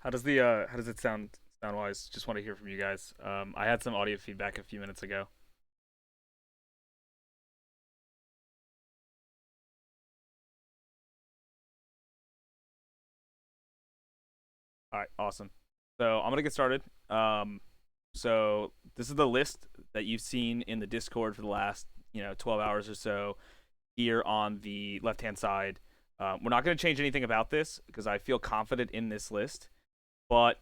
how does it sound wise? Just want to hear from you guys. I had some audio feedback a few minutes ago. All right, awesome. So I'm gonna get started. So this is the list that you've seen in the Discord for the last 12 hours or so here on the left hand side. We're not gonna change anything about this because I feel confident in this list, but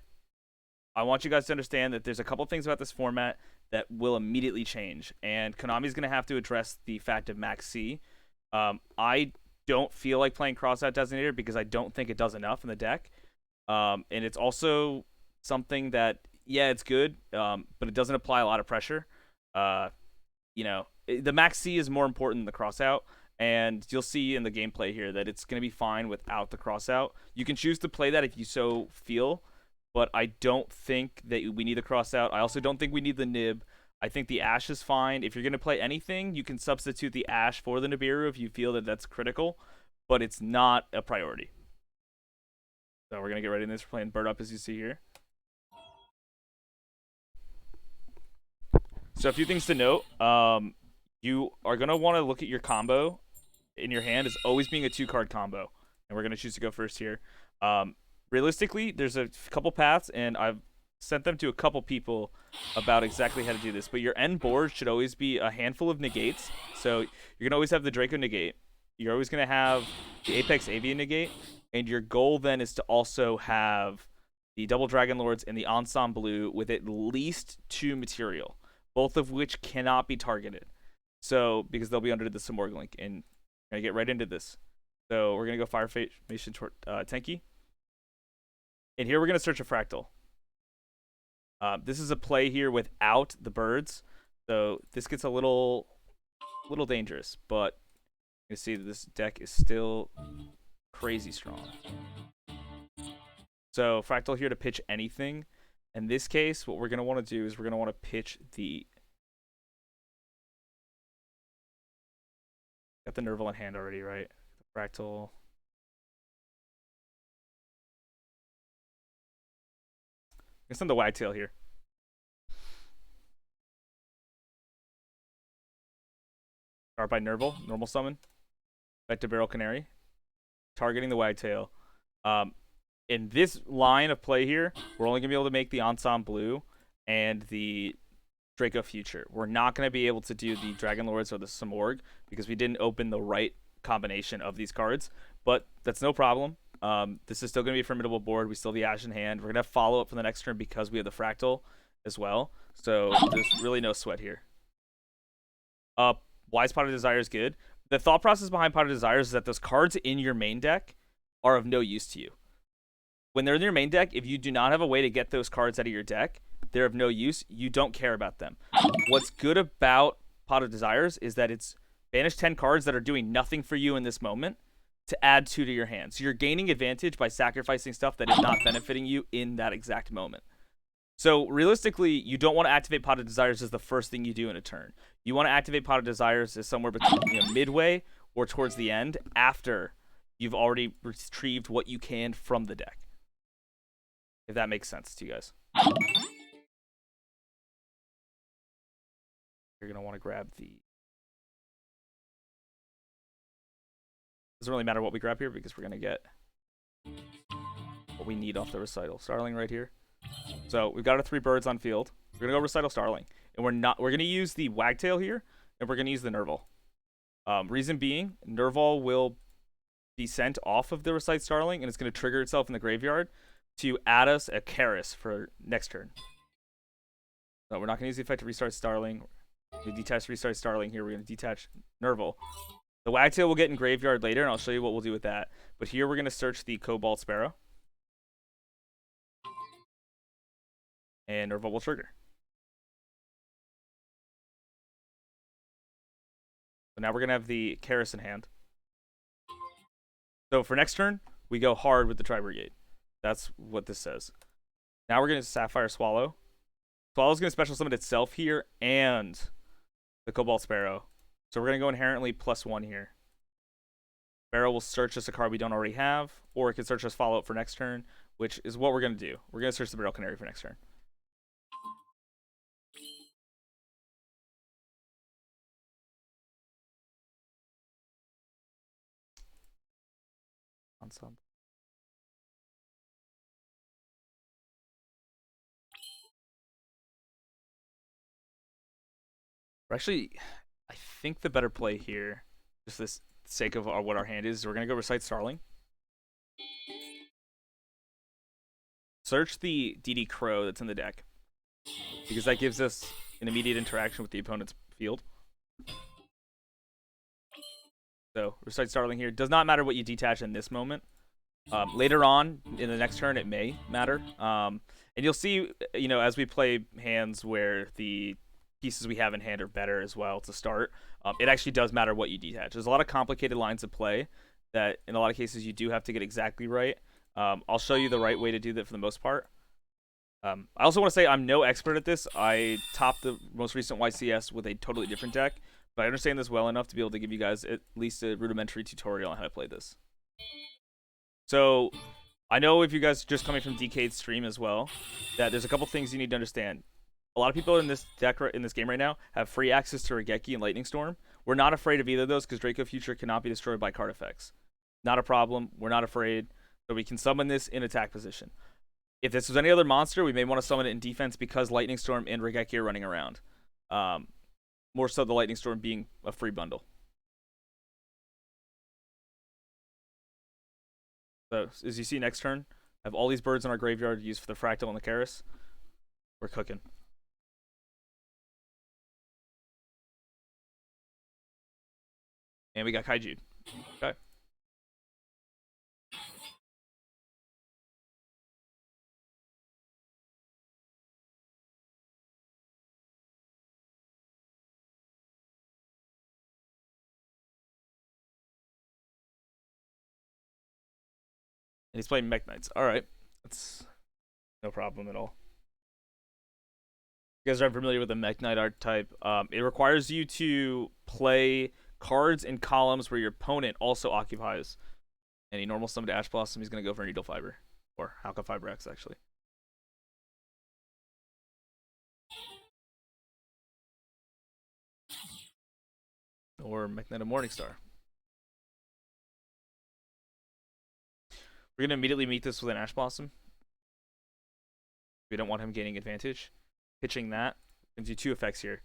I want you guys to understand that there's a couple things about this format that will immediately change, and Konami's going to have to address the fact of Max C. I don't feel like playing Crossout Designator because I don't think it does enough in the deck, and it's also something that it's good, but it doesn't apply a lot of pressure. Uh, the Max C is more important than the Crossout. And you'll see in the gameplay here that it's going to be fine without the crossout. You can choose to play that if you so feel, but I don't think that we need the cross out. I also don't think we need the nib. I think the Ash is fine. If you're going to play anything, you can substitute the Ash for the Nibiru if you feel that that's critical, but it's not a priority. So we're going to get ready in this. We're playing Bird Up, as you see here. So a few things to note. You are going to want to look at your combo in your hand as always being a 2-card combo. And we're going to choose to go first here. Realistically, there's a couple paths, and I've sent them to a couple people about exactly how to do this. But your end board should always be a handful of negates. So you're going to always have the Draco negate. You're always going to have the Apex Avian negate. And your goal then is to also have the Double Dragon Lords and the Ensemble Blue with at least 2 material, both of which cannot be targeted. So, because they'll be under the Simorg link. And we're going to get right into this. So we're going to go Fire Formation Tenki. And here we're going to search a fractal. This is a play here without the birds. So this gets a little dangerous. But you see that this deck is still crazy strong. So fractal here to pitch anything. In this case, what we're going to want to do is we're going to want to pitch the... Got the Nerval in hand already, right? The fractal... I'm gonna send the Wagtail here. Start by Nerval, normal summon. Back to Barrel Canary. Targeting the Wagtail. In this line of play here, we're only gonna be able to make the Ensemble Blue and the Draco Future. We're not gonna be able to do the Dragon Lords or the Simorg because we didn't open the right combination of these cards. But that's no problem. This is still going to be a formidable board. We still have the Ash in hand. We're going to have follow-up for the next turn because we have the Fractal as well. So there's really no sweat here. Wise Pot of Desire is good. The thought process behind Pot of Desire is that those cards in your main deck are of no use to you. When they're in your main deck, if you do not have a way to get those cards out of your deck, they're of no use. You don't care about them. What's good about Pot of Desires is that it's banish 10 cards that are doing nothing for you in this moment to add 2 to your hand. So you're gaining advantage by sacrificing stuff that is not benefiting you in that exact moment. So realistically, you don't want to activate Pot of Desires as the first thing you do in a turn. You want to activate Pot of Desires as somewhere between midway or towards the end after you've already retrieved what you can from the deck. If that makes sense to you guys. You're going to want to grab the... Doesn't really matter what we grab here because we're going to get what we need off the Recital. Starling right here. So we've got our 3 birds on field. We're going to go Recital Starling. And we're going to use the Wagtail here, and we're going to use the Nerval. Reason being, Nerval will be sent off of the Recite Starling, and it's going to trigger itself in the graveyard to add us a Karis for next turn. So we're not going to use the effect to restart Starling. We're going to detach restart Starling here. We're going to detach Nerval. The Wagtail will get in graveyard later, and I'll show you what we'll do with that. But here we're going to search the Cobalt Sparrow. And Nerval will trigger. So now we're going to have the Karis in hand. So for next turn, we go hard with the Tri-Brigade. That's what this says. Now we're going to Sapphire Swallow. Swallow's going to special summon itself here and the Cobalt Sparrow. So we're going to go inherently +1 here. Barrel will search us a card we don't already have, or it can search us follow-up for next turn, which is what we're going to do. We're going to search the Barrel Canary for next turn. Ensemble. Actually, I think the better play here, just for the sake of what our hand is we're going to go Recite Starling. Search the DD Crow that's in the deck, because that gives us an immediate interaction with the opponent's field. So Recite Starling here. Does not matter what you detach in this moment. Later on in the next turn, it may matter. And you'll see, as we play hands where the pieces we have in hand are better as well to start, it actually does matter what you detach. There's a lot of complicated lines of play that in a lot of cases you do have to get exactly right. I'll show you the right way to do that for the most part. I also want to say I'm no expert at this. I topped the most recent YCS with a totally different deck, but I understand this well enough to be able to give you guys at least a rudimentary tutorial on how to play this. So I know if you guys are just coming from DK's stream as well, that there's a couple things you need to understand. A lot of people in this deck in this game right now have free access to Regeki and Lightning Storm. We're not afraid of either of those because Draco Future cannot be destroyed by card effects. Not a problem. We're not afraid. So we can summon this in attack position. If this was any other monster, we may want to summon it in defense because Lightning Storm and Regeki are running around. More so the Lightning Storm being a free bundle. So as you see next turn, I have all these birds in our graveyard used for the Fractal and the Karis. We're cooking. And we got Kaiju. Okay. And he's playing Mech Knights. Alright. That's no problem at all. You guys are familiar with the Mech Knight archetype. It requires you to play cards in columns where your opponent also occupies. Any normal summon to Ash Blossom, he's going to go for Needle Fiber. Or Halka Fiber X, actually. Or Mech Knight of Morningstar. We're going to immediately meet this with an Ash Blossom. We don't want him gaining advantage. Pitching that. Going to do two effects here.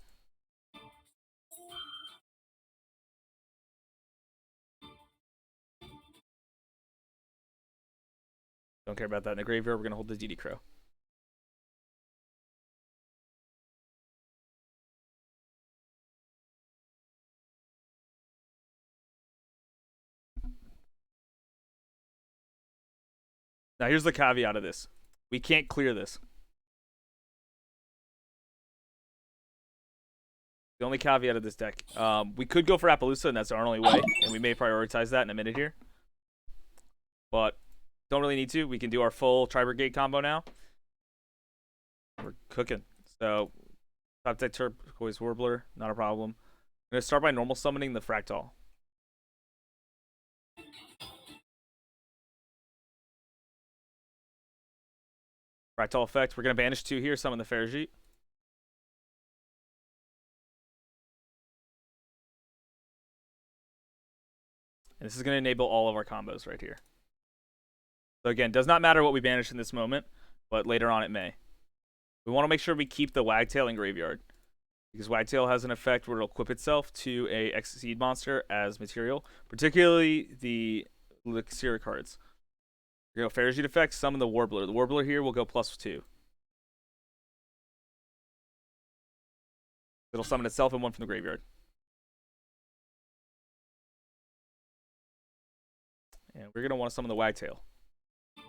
Don't care about that in the graveyard. We're going to hold the DD Crow. Now here's the caveat of this. We can't clear this. The only caveat of this deck. We could go for Appaloosa, and that's our only way. And we may prioritize that in a minute here. But don't really need to. We can do our full Tri-Brigade combo now. We're cooking. So, top deck Turquoise Warbler, not a problem. I'm going to start by normal summoning the Fractal. Fractal effect. We're going to banish 2 here, summon the Ferrigite. And this is going to enable all of our combos right here. So again, does not matter what we banish in this moment, but later on it may. We want to make sure we keep the Wagtail in graveyard, because Wagtail has an effect where it'll equip itself to a Exceed monster as material, particularly the Elixir cards. We're going to go Ferrigite effect, summon the Warbler. The Warbler here will go +2. It'll summon itself and 1 from the graveyard. And we're going to want to summon the Wagtail.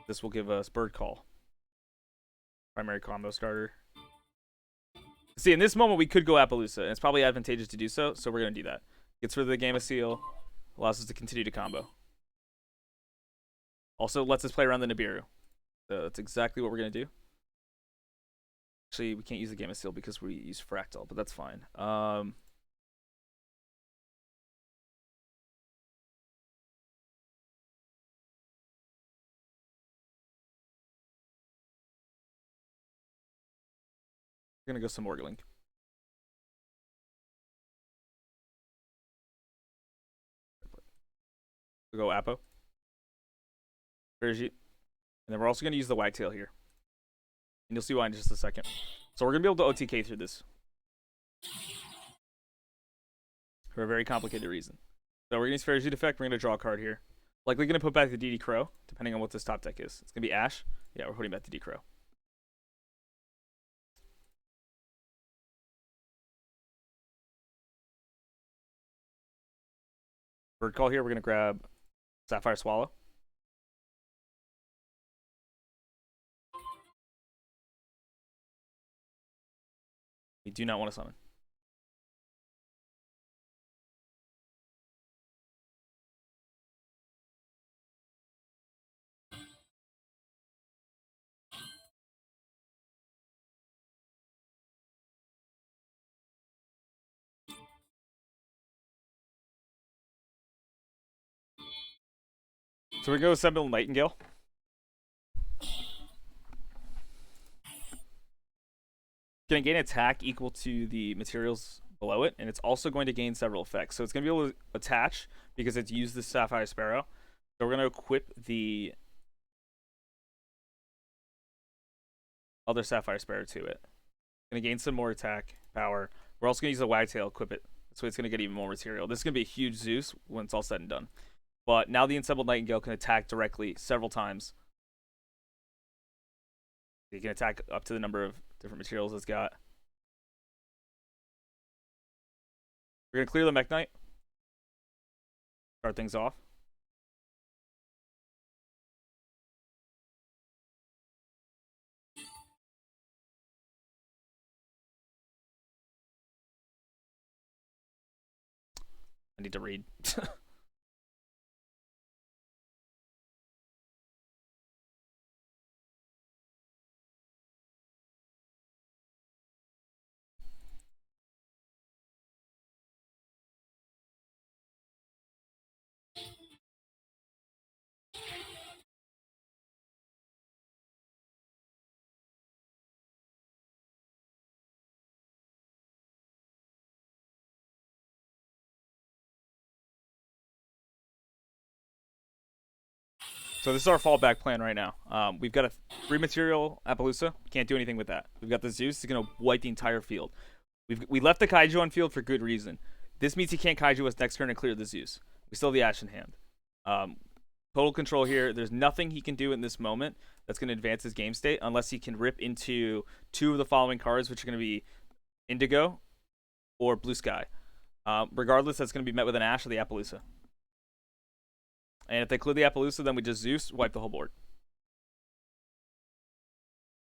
This will give us Bird Call. Primary combo starter. See, in this moment, we could go Appaloosa, and it's probably advantageous to do so, so we're going to do that. Gets rid of the Gamma Seal, allows us to continue to combo. Also lets us play around the Nibiru. So that's exactly what we're going to do. Actually, we can't use the Gamma Seal because we use Fractal, but that's fine. We're gonna go some Morgling. We'll go Apo. Bergit. And then we're also gonna use the Wagtail here. And you'll see why in just a second. So we're gonna be able to OTK through this. For a very complicated reason. So we're gonna use Ferrigit effect, we're gonna draw a card here. Likely gonna put back the DD Crow, depending on what this top deck is. It's gonna be Ash. Yeah, we're putting back the DD Crow. Bird Call here, we're gonna grab Sapphire Swallow. We do not want to summon. So we go Sentinel Nightingale. Going to gain attack equal to the materials below it, and it's also going to gain several effects. So it's going to be able to attach because it's used the Sapphire Sparrow. So we're going to equip the other Sapphire Sparrow to it. Going to gain some more attack power. We're also going to use the Wagtail, equip it. So it's going to get even more material. This is going to be a huge Zeus when it's all said and done. But now the Ensembled Nightingale can attack directly several times. He can attack up to the number of different materials it's got. We're going to clear the Mech Knight. Start things off. I need to read. So this is our fallback plan right now. We've got a 3-material Appaloosa. Can't do anything with that. We've got the Zeus. He's going to wipe the entire field. We left the Kaiju on field for good reason. This means he can't Kaiju us next turn and clear the Zeus. We still have the Ash in hand. Total control here. There's nothing he can do in this moment that's going to advance his game state unless he can rip into 2 of the following cards, which are going to be Indigo or Blue Sky. Regardless, that's going to be met with an Ash or the Appaloosa. And if they clear the Appaloosa, then we just Zeus, wipe the whole board.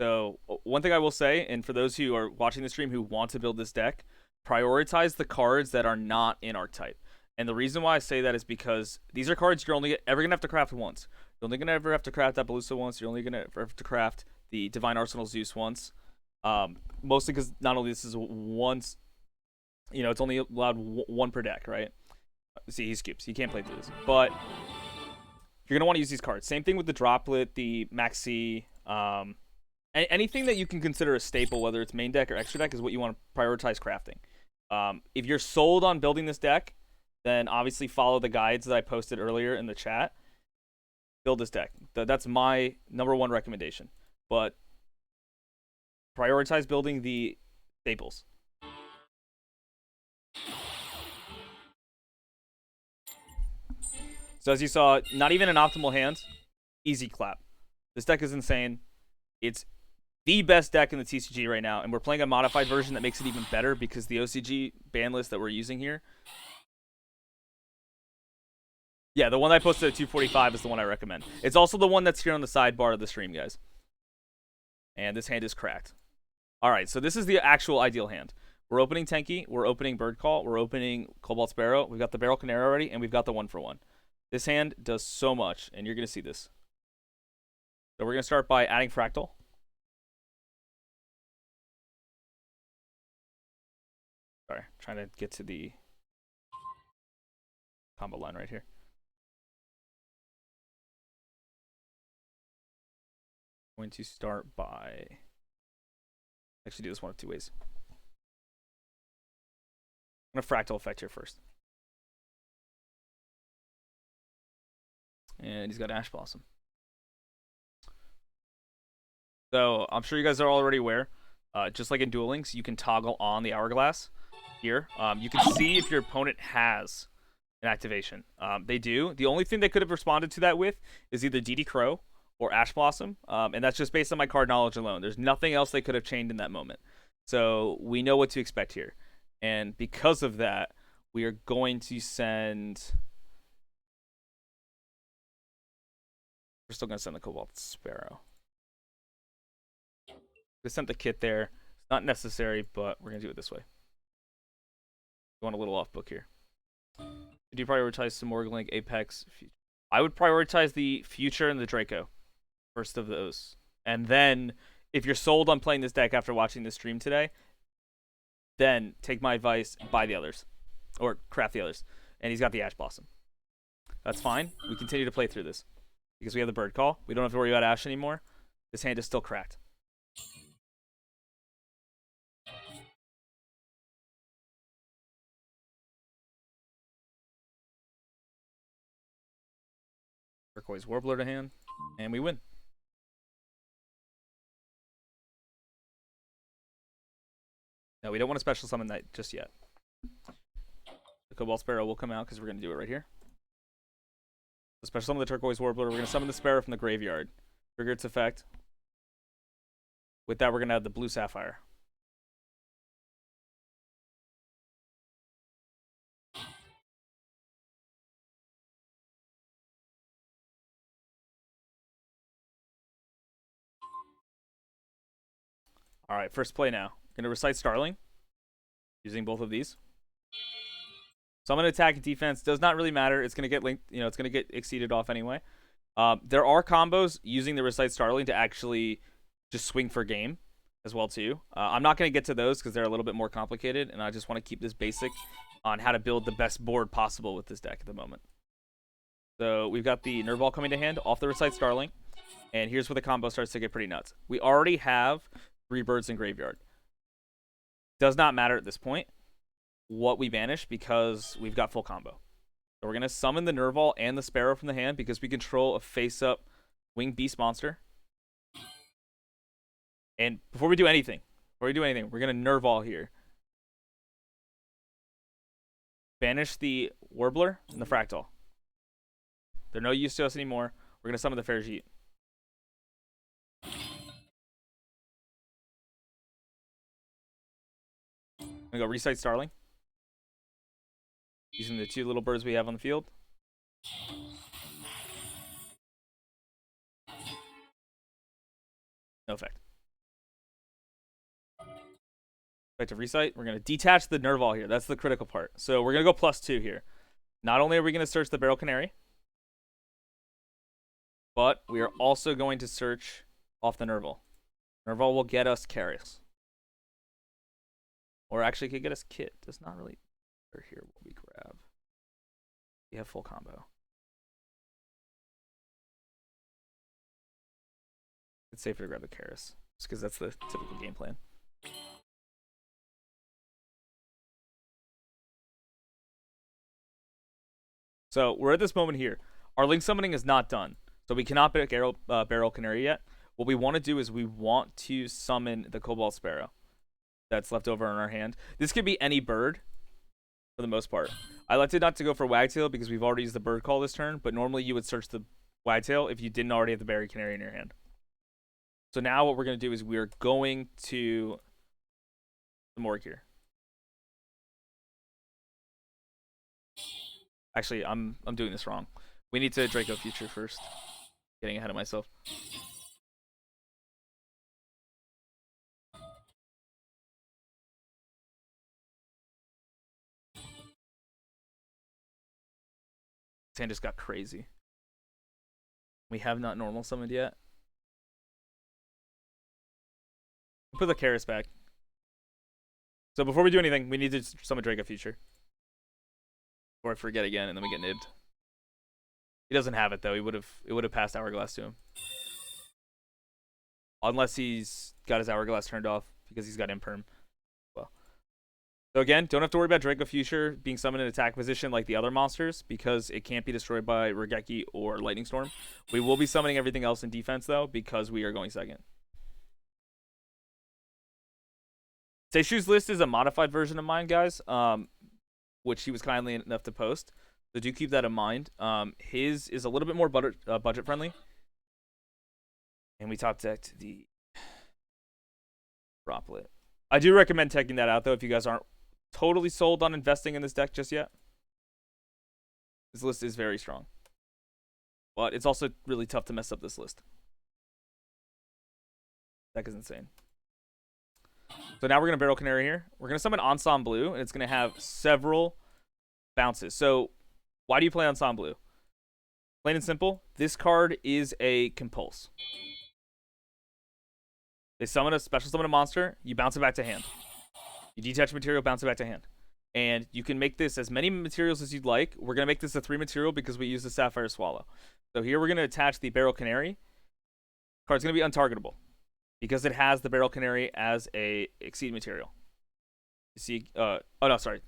So one thing I will say, and for those who are watching the stream who want to build this deck, prioritize the cards that are not in Archetype. And the reason why I say that is because these are cards you're only ever going to have to craft once. You're only going to ever have to craft Appaloosa once. You're only going to ever have to craft the Divine Arsenal Zeus once. Mostly because not only this is once, it's only allowed 1 per deck, right? See, he scoops. He can't play through this. But you're going to want to use these cards. Same thing with the Droplet, the Maxi. Anything that you can consider a staple, whether it's main deck or extra deck, is what you want to prioritize crafting. If you're sold on building this deck, then obviously follow the guides that I posted earlier in the chat. Build this deck. That's my #1 recommendation. But prioritize building the staples. So as you saw, not even an optimal hand. Easy clap. This deck is insane. It's the best deck in the TCG right now, and we're playing a modified version that makes it even better because the OCG ban list that we're using here. Yeah, the one I posted at 245 is the one I recommend. It's also the one that's here on the sidebar of the stream, guys. And this hand is cracked. All right, so this is the actual ideal hand. We're opening Tenki, we're opening Bird Call, we're opening Cobalt Sparrow, we've got the Barrel Canary already, and we've got the 1-for-1. This hand does so much, and you're going to see this. So we're going to start by adding Fractal. Sorry, trying to get to the combo line right here. Going to start by Actually, do this one of two ways. I'm gonna fractal effect here first. And he's got Ash Blossom. So I'm sure you guys are already aware. Just like in Duel Links, you can toggle on the hourglass here. You can see if your opponent has an activation. They do. The only thing they could have responded to that with is either DD Crow or Ash Blossom, and that's just based on my card knowledge alone. There's nothing else they could have changed in that moment. So we know what to expect here. And because of that, we are going to send... We're still going to send the Cobalt Sparrow. We sent the kit there. It's not necessary, but we're going to do it this way. Going a little off book here. Do you prioritize some Morglink, Apex? I would prioritize the Future and the Draco. First of those. And then, if you're sold on playing this deck after watching this stream today, then take my advice and buy the others. Or craft the others. And he's got the Ash Blossom. That's fine. We continue to play through this. Because we have the Bird Call. We don't have to worry about Ash anymore. This hand is still cracked. Turquoise Warbler to hand. And we win. No, we don't want to special summon that just yet. The Cobalt Sparrow will come out because we're going to do it right here. So special summon the Turquoise Warbler. We're going to summon the Sparrow from the graveyard. Trigger its effect. With that, we're going to add the Blue Sapphire. Alright, first play now. Going to recite Starling. Using both of these. Summon attack and defense. Does not really matter. It's going to get linked, it's going to get exceeded off anyway. There are combos using the recite Starling to actually just swing for game as well too. I'm not going to get to those because they're a little bit more complicated, and I just want to keep this basic on how to build the best board possible with this deck at the moment. So we've got the Nerve Ball coming to hand off the recite Starling, and here's where the combo starts to get pretty nuts. We already have 3 birds in graveyard. Does not matter at this point what we banish because we've got full combo. So we're going to summon the Nerval and the Sparrow from the hand because we control a face-up winged beast monster. And before we do anything, we're going to Nerval here. Banish the Warbler and the Fractal. They're no use to us anymore. We're going to summon the Ferjit. I'm going to go recite Starling. Using the 2 little birds we have on the field. No effect. Effective recite. We're going to detach the Nerval here. That's the critical part. So we're going to go +2 here. Not only are we going to search the Barrel Canary, but we are also going to search off the Nerval. Nerval will get us Karis. Or actually could get us Kit. Does not really matter here what we grab. We have full combo. It's safer to grab the Karis. Just because that's the typical game plan. So we're at this moment here. Our link summoning is not done. So we cannot pick Barrel Canary yet. What we want to do is we want to summon the Cobalt Sparrow that's left over in our hand. This could be any bird for the most part. I elected not to go for Wagtail because we've already used the bird call this turn, but normally you would search the Wagtail if you didn't already have the Berry Canary in your hand. So now what we're going to do is we're going to the Morgue here. Actually, I'm doing this wrong. We need to Draco Future first. Getting ahead of myself. This hand just got crazy. We have not normal summoned yet. Put the Karis back. So before we do anything, we need to summon Draco Future. Before I forget again, and then we get nibbed. He doesn't have it though. It would have passed Hourglass to him. Unless he's got his Hourglass turned off. because he's got imperm. Well, so again, don't have to worry about Draco Future being summoned in attack position like the other monsters because it can't be destroyed by Regeki or Lightning Storm. We will be summoning everything else in defense though because we are going second. Seishu's list is a modified version of mine, guys, which he was kindly enough to post. So do keep that in mind. His is a little bit more budget friendly. And we top decked the Droplet. I do recommend checking that out, though, if you guys aren't totally sold on investing in this deck just yet. This list is very strong. But it's also really tough to mess up this list. Deck is insane. So now we're going to Barrel Canary here. We're going to summon Ensemble Blue, and it's going to have several bounces. So why do you play Ensemble Blue? Plain and simple, this card is a Compulse. They special summon a monster, you bounce it back to hand. You detach material, bounce it back to hand. And you can make this as many materials as you'd like. We're going to make this a 3 material because we use the Sapphire Swallow. So here we're going to attach the Barrel Canary. Card's going to be untargetable because it has the Barrel Canary as a Exceed material. You see, oh no, sorry.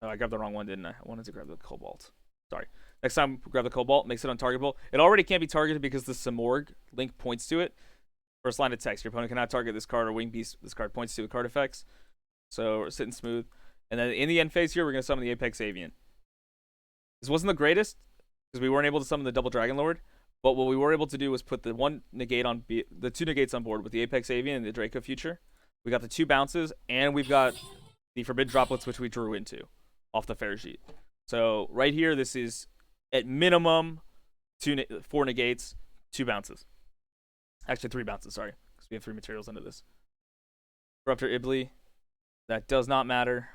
I grabbed the wrong one, didn't I? I wanted to grab the Cobalt. Sorry. Next time, grab the Cobalt, makes it untargetable. It already can't be targeted because the Samorg link points to it. First line of text, your opponent cannot target this card or Wing Beast. This card points to the card effects. So we're sitting smooth. And then in the end phase here, we're going to summon the Apex Avian. This wasn't the greatest because we weren't able to summon the Double Dragon Lord. But what we were able to do was put the the 2 negates on board with the Apex Avian and the Draco Future. We got the 2 bounces, and we've got the Forbidden Droplets, which we drew into off the fair sheet. So right here, this is at minimum 4 negates, 2 bounces. Actually, 3 bounces, sorry, because we have 3 materials under this. Corruptor Ibly, that does not matter.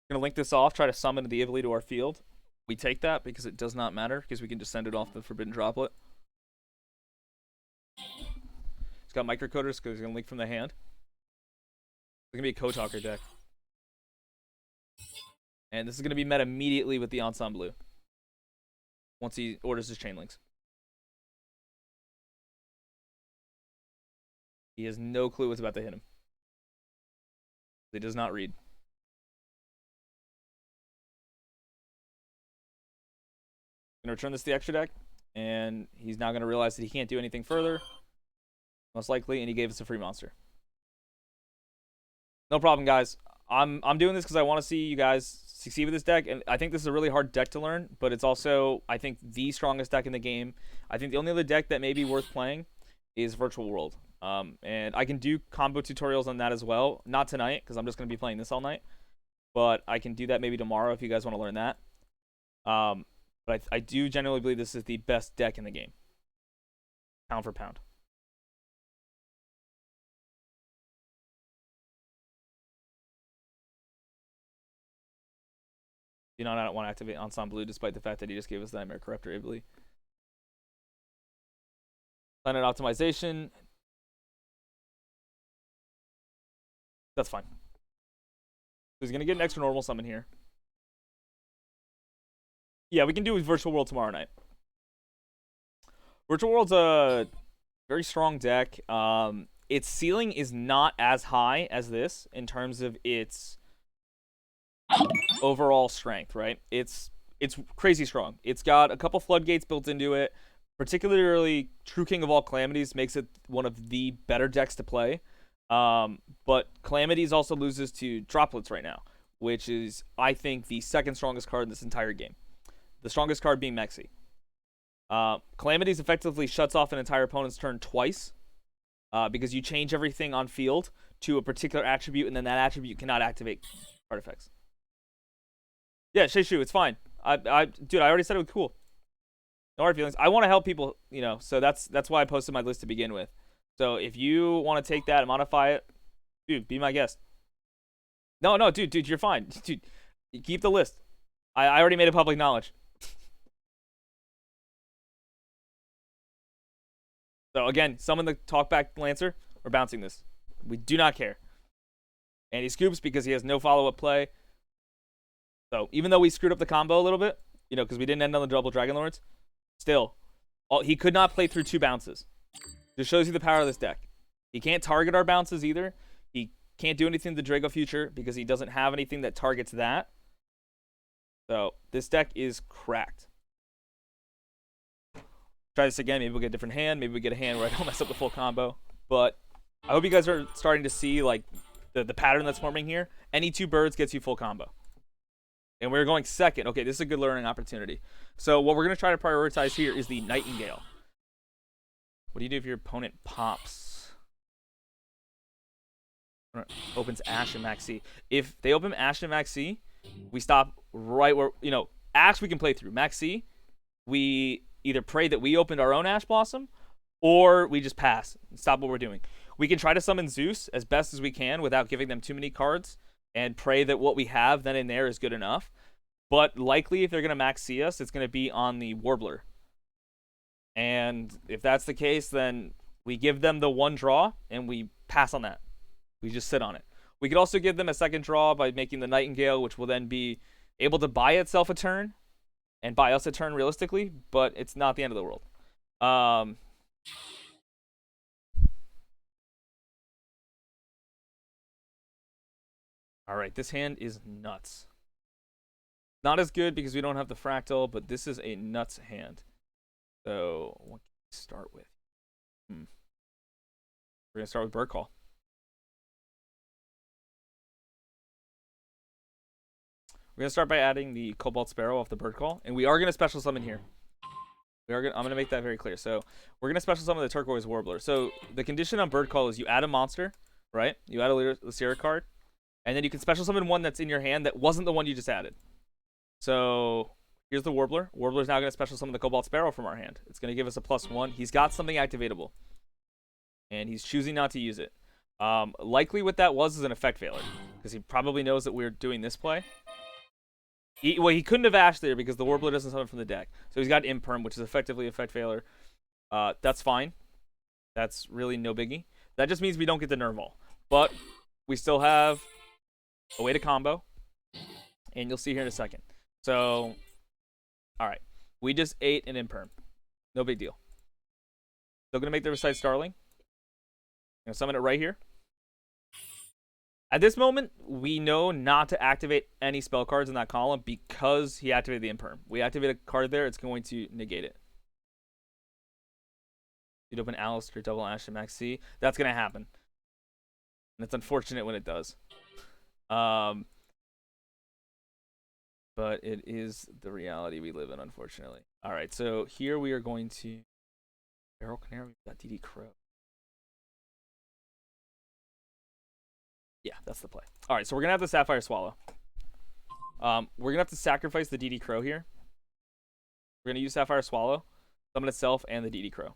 Gonna link this off, try to summon the Ibly to our field. We take that because it does not matter, because we can just send it off the Forbidden Droplet. It's got microcoders because it's gonna link from the hand. It's gonna be a Kotalker deck. And this is gonna be met immediately with the Ensemble Blue. Once he orders his chain links. He has no clue what's about to hit him. He does not read. Gonna return this to the extra deck, and he's now gonna realize that he can't do anything further, most likely, and he gave us a free monster. No problem, guys. I'm doing this because I want to see you guys succeed with this deck, and I think this is a really hard deck to learn, but it's also, I think, the strongest deck in the game. I think the only other deck that may be worth playing is Virtual World. And I can do combo tutorials on that as well. Not tonight, because I'm just going to be playing this all night. But I can do that maybe tomorrow if you guys want to learn that. But I do genuinely believe this is the best deck in the game. Pound for pound. Do not want to activate Ensemble Blue despite the fact that he just gave us Nightmare Corruptor Ibly. Planet Optimization. That's fine. So he's going to get an extra normal summon here. Yeah, we can do Virtual World tomorrow night. Virtual World's a very strong deck. Its ceiling is not as high as this in terms of its overall strength, right? It's crazy strong. It's got a couple floodgates built into it. Particularly, True King of all Calamities makes it one of the better decks to play. But Calamities also loses to Droplets right now, which is, I think, the second strongest card in this entire game. The strongest card being Mexi. Calamities effectively shuts off an entire opponent's turn twice because you change everything on field to a particular attribute, and then that attribute cannot activate artifacts. Yeah, Sheishu, it's fine. Dude, I already said it was cool. No hard feelings. I want to help people, you know, so that's why I posted my list to begin with. So if you want to take that and modify it, dude, be my guest. No, dude, you're fine. Dude, keep the list. I already made it public knowledge. So again, summon the Talkback Lancer. We're bouncing this. We do not care. And he scoops because he has no follow-up play. So even though we screwed up the combo a little bit, you know, because we didn't end on the double Dragon Lords, still, he could not play through 2 bounces. Just shows you the power of this deck. He can't target our bounces either. He can't do anything to the Draco Future because he doesn't have anything that targets that. So this deck is cracked. Try this again. Maybe we'll get a different hand. Maybe we get a hand where I don't mess up the full combo. But I hope you guys are starting to see like the pattern that's forming here. Any 2 birds gets you full combo. And we're going second. Okay, this is a good learning opportunity. So what we're going to try to prioritize here is the Nightingale. What do you do if your opponent pops? Opens Ash and Maxi. If they open Ash and Maxi, we stop right where, Ash we can play through. Maxi, we either pray that we opened our own Ash Blossom, or we just pass and stop what we're doing. We can try to summon Zeus as best as we can without giving them too many cards, and pray that what we have then and there is good enough. But likely, if they're going to max C us, it's going to be on the Warbler. And if that's the case, then we give them the 1 draw, and we pass on that. We just sit on it. We could also give them a second draw by making the Nightingale, which will then be able to buy itself a turn, and buy us a turn realistically, but it's not the end of the world. All right, this hand is nuts. Not as good because we don't have the fractal, but this is a nuts hand. So what can we start with? We're going to start with Bird Call. We're going to start by adding the Cobalt Sparrow off the Bird Call, and we are going to special summon here. I'm going to make that very clear. So we're going to special summon the Turquoise Warbler. So the condition on Bird Call is you add a monster, right? You add a Lyrilusc card, and then you can special summon one that's in your hand that wasn't the one you just added. So here's the Warbler. Warbler's now going to special summon the Cobalt Sparrow from our hand. It's going to give us a +1. He's got something activatable, and he's choosing not to use it. Likely what that was is an effect failure, because he probably knows that we're doing this play. He couldn't have Ashed there because the Warbler doesn't summon from the deck. So he's got Imperm, which is effectively effect failure. That's fine. That's really no biggie. That just means we don't get the Nerval. But we still have a way to combo, and you'll see here in a second. So, all right. We just ate an Imperm. No big deal. Still going to make the Recite Starling. I'm going to summon it right here. At this moment, we know not to activate any spell cards in that column because he activated the Imperm. We activate a card there, it's going to negate it. You'd open Alistair, double Ash, and Max C. That's going to happen. And it's unfortunate when it does. But it is the reality we live in, unfortunately. All right, so here we are going to... Feral Canary, we've got DD Crow. Yeah, that's the play. All right, so we're going to have the Sapphire Swallow. We're going to have to sacrifice the DD Crow here. We're going to use Sapphire Swallow, summon itself, and the DD Crow.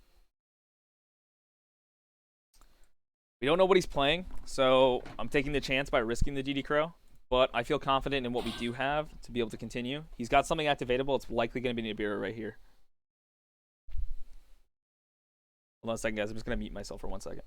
We don't know what he's playing, so I'm taking the chance by risking the DD Crow. But I feel confident in what we do have to be able to continue. He's got something activatable. It's likely going to be Nibiru right here. Hold on a second, guys. I'm just going to mute myself for 1 second.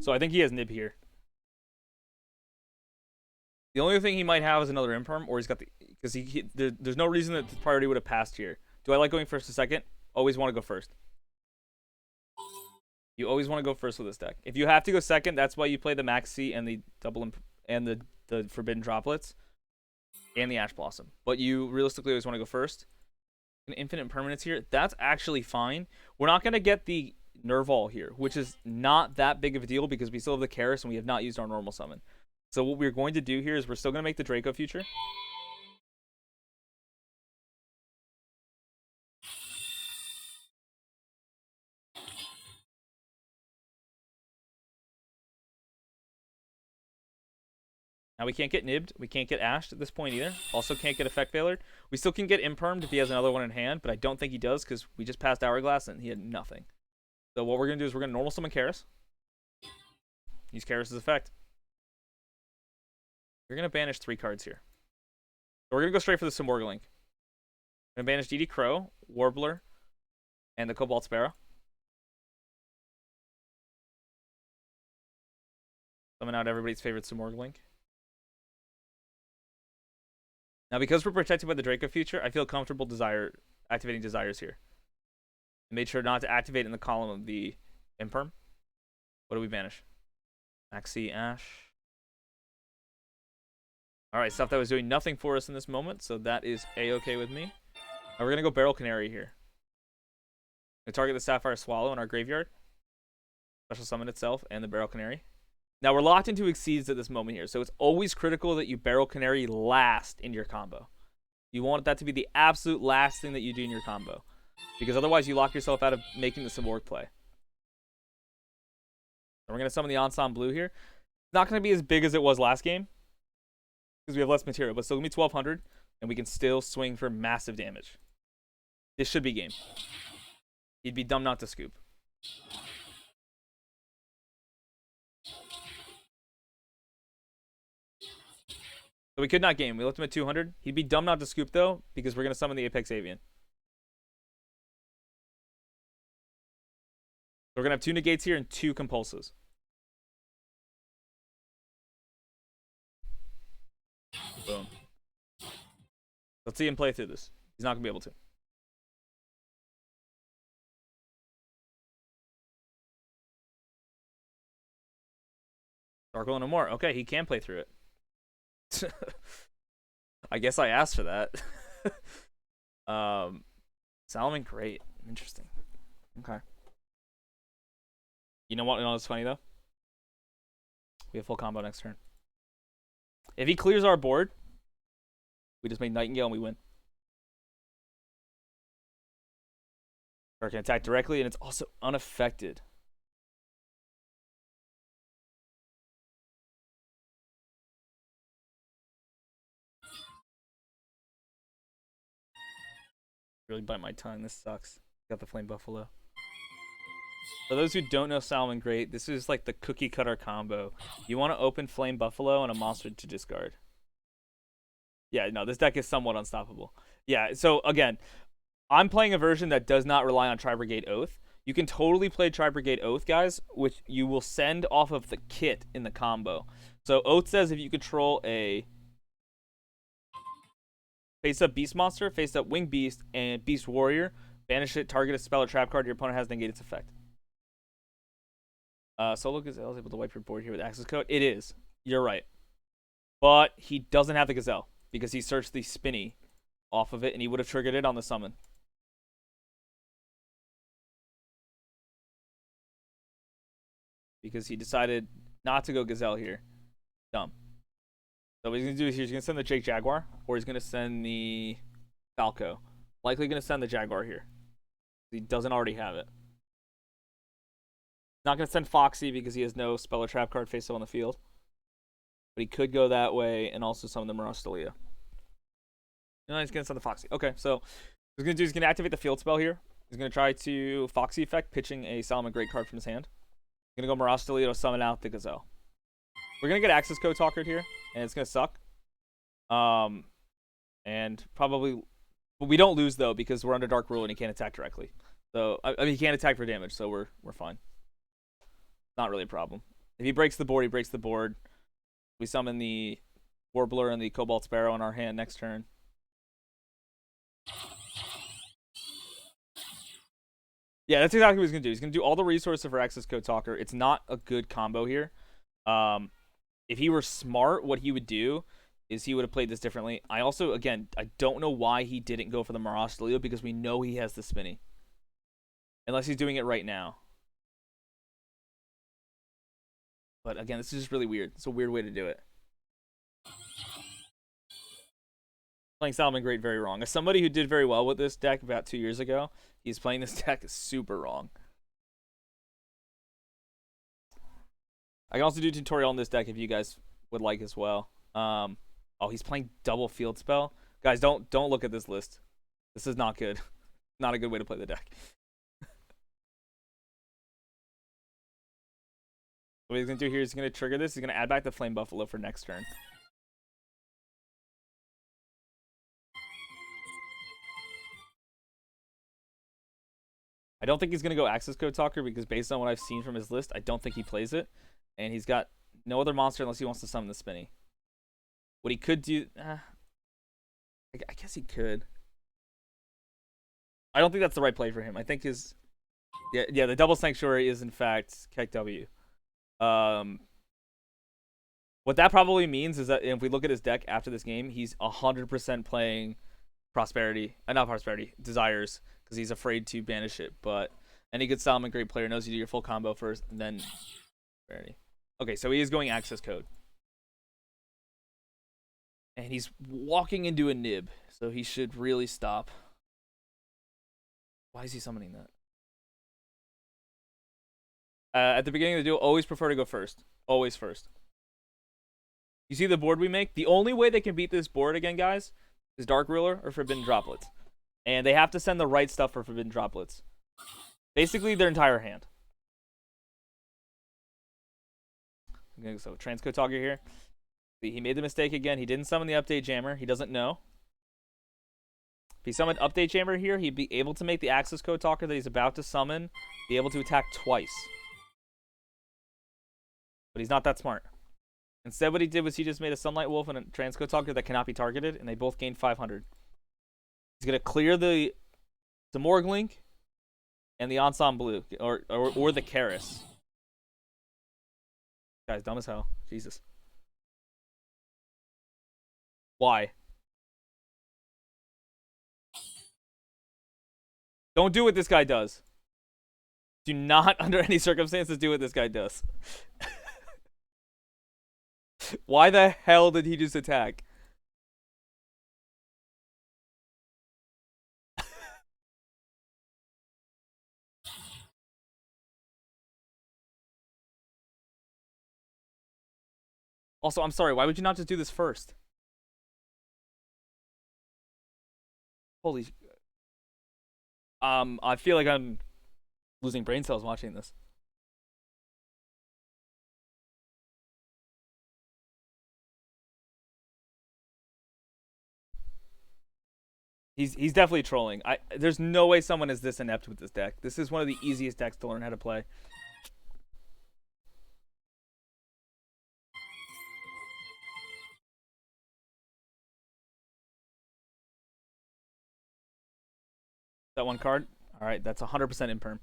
So I think he has Nib here. The only thing he might have is another Imperm, or he's got the... Because there's no reason that the priority would have passed here. Do I like going first to second? Always want to go first. You always want to go first with this deck. If you have to go second, that's why you play the Max C and the double and the Forbidden Droplets and the Ash Blossom. But you realistically always want to go first. An Infinite Permanence here, that's actually fine. We're not going to get the Nerval here, which is not that big of a deal because we still have the Karis and we have not used our normal summon. So what we're going to do here is we're still going to make the Draco Future. Now we can't get nibbed. We can't get ashed at this point either. Also can't get effect failured. We still can get impermed if he has another one in hand, but I don't think he does because we just passed Hourglass and he had nothing. So what we're going to do is we're going to normal summon Karis. Use Karis' effect. We're going to banish 3 cards here. So we're going to go straight for the Simorglink. We're going to banish DD Crow, Warbler, and the Cobalt Sparrow. Summon out everybody's favorite Simorglink. Now, because we're protected by the Draco feature, I feel comfortable activating Desires here. I made sure not to activate in the column of the Imperm. What do we banish? Maxi Ash. Alright, stuff that was doing nothing for us in this moment, so that is A-okay with me. Now we're going to go Barrel Canary here. We target the Sapphire Swallow in our graveyard. Special summon itself and the Barrel Canary. Now we're locked into Exceeds at this moment here, so it's always critical that you Barrel Canary last in your combo. You want that to be the absolute last thing that you do in your combo, because otherwise you lock yourself out of making the Simorg play. So we're going to summon the Ensemble Blue here. It's not going to be as big as it was last game, because we have less material, but still going to be 1200, and we can still swing for massive damage. This should be game. He'd be dumb not to scoop. So we could not game. We left him at 200. He'd be dumb not to scoop, though, because we're going to summon the Apex Avian. So we're going to have 2 negates here and 2 compulses. Boom. Let's see him play through this. He's not going to be able to. Dark Will no more. Okay, he can play through it. I guess I asked for that. Salomon, great. Interesting. Okay. You know what? You know what's funny, though? We have full combo next turn. If he clears our board, we just make Nightingale and we win. Or can attack directly, and it's also unaffected. Really bite my tongue. This sucks. Got the Flame Buffalo. For those who don't know Salmon Great, this is like the cookie cutter combo. You want to open Flame Buffalo and a monster to discard. Yeah, no, this deck is somewhat unstoppable. Yeah, so again, I'm playing a version that does not rely on Tri-Brigade Oath. You can totally play Tri-Brigade Oath, guys, which you will send off of the kit in the combo. So Oath says if you control a face-up Beast Monster, face-up Winged Beast, and Beast Warrior, banish it, target a spell or trap card your opponent has, negate its effect. Solo Gazelle is able to wipe your board here with access code. It is. You're right. But he doesn't have the Gazelle because he searched the Spinny off of it, and he would have triggered it on the summon. Because he decided not to go Gazelle here. Dumb. So what he's going to do is he's going to send the Jake Jaguar, or he's going to send the Falco. Likely going to send the Jaguar here. He doesn't already have it. Not going to send Foxy because he has no spell or trap card face up on the field. But he could go that way and also summon the Mirastelia. No, he's going to send the Foxy. Okay, so what he's going to do is he's going to activate the field spell here. He's going to try to Foxy effect, pitching a Salomon Great card from his hand. He's going to go Mirastelia to summon out the Gazelle. We're going to get access code talkered here, and it's going to suck. And probably... But we don't lose, though, because we're under Dark Rule and he can't attack directly. So, I mean, he can't attack for damage, so we're fine. Not really a problem. If he breaks the board, he breaks the board. We summon the Warbler and the Cobalt Sparrow in our hand next turn. Yeah, that's exactly what he's going to do. He's going to do all the resources for access code talker. It's not a good combo here. If he were smart, what he would do is he would have played this differently. I also, again, I don't know why he didn't go for the Mirastelia because we know he has the Spinny. Unless he's doing it right now. But again, this is just really weird. It's a weird way to do it. Playing Salomon Great very wrong. As somebody who did very well with this deck about 2 years ago, he's playing this deck super wrong. I can also do a tutorial on this deck if you guys would like as well. Oh, he's playing double field spell. Guys, don't look at this list. This is not good. Not a good way to play the deck. What he's gonna do here is he's gonna trigger this. He's gonna add back the Flame Buffalo for next turn. I don't think he's gonna go Access Code Talker because based on what I've seen from his list, I don't think he plays it, and he's got no other monster unless he wants to summon the Spinny. What he could do, I guess he could. I don't think that's the right play for him. I think his, yeah, the double Sanctuary is in fact Kek W. What that probably means is that if we look at his deck after this game, he's 100% playing Prosperity, not Prosperity, Desires, because he's afraid to banish it. But any good Solomon Great player knows you do your full combo first, and then Prosperity. Okay, so he is going Access Code. And he's walking into a nib, so he should really stop. Why is he summoning that? At the beginning of the duel, always prefer to go first. Always first. You see the board we make? The only way they can beat this board again, guys, is Dark Ruler or Forbidden Droplets. And they have to send the right stuff for Forbidden Droplets. Basically, their entire hand. Okay, so Transcode Talker here. He made the mistake again. He didn't summon the Update Jammer. He doesn't know. If he summoned Update Jammer here, he'd be able to make the Access Code Talker that he's about to summon be able to attack twice. But he's not that smart. Instead, what he did was he just made a Sunlight Wolf and a Transcode Talker that cannot be targeted, and they both gained 500. He's going to clear the Morglink and the Ensemble Blue, or the Karis. Guy's dumb as hell. Jesus. Why? Don't do what this guy does. Do not, under any circumstances, do what this guy does. Why the hell did he just attack? Also, I'm sorry, why would you not just do this first? Holy... I feel like I'm losing brain cells watching this. He's definitely trolling. There's no way someone is this inept with this deck. This is one of the easiest decks to learn how to play. That one card? Alright, that's 100% imperm.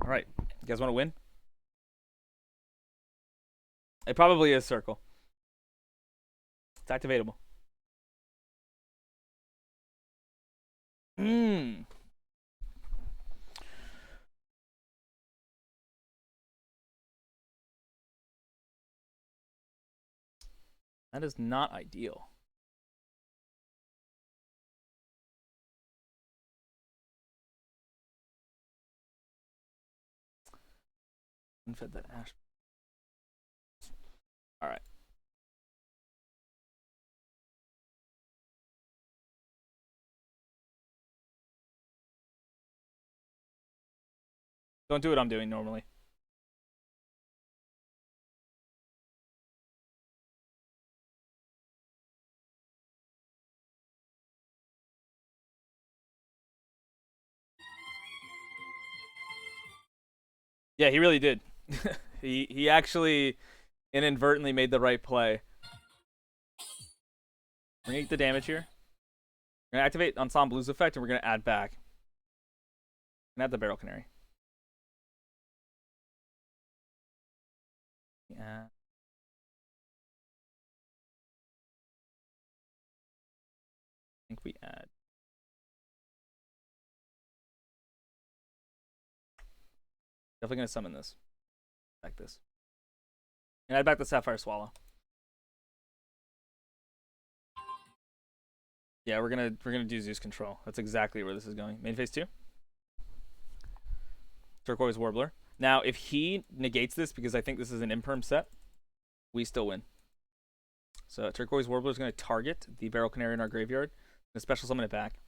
Alright, you guys want to win? It probably is Circle. It's activatable. That is not ideal. Unfed that ash. Alright. Don't do what I'm doing normally. Yeah, he really did. he actually inadvertently made the right play. We're gonna get the damage here. We're gonna activate Ensemble Blue's effect, and we're gonna add back. And add the Barrel Canary. Yeah. I think we add. Definitely gonna summon this. Back this. And add back the Sapphire Swallow. Yeah, we're gonna do Zeus control. That's exactly where this is going. Main phase 2. Turquoise Warbler. Now, if he negates this, because I think this is an imperm set, we still win. So Turquoise Warbler is going to target the Barrel Canary in our graveyard and special summon it back.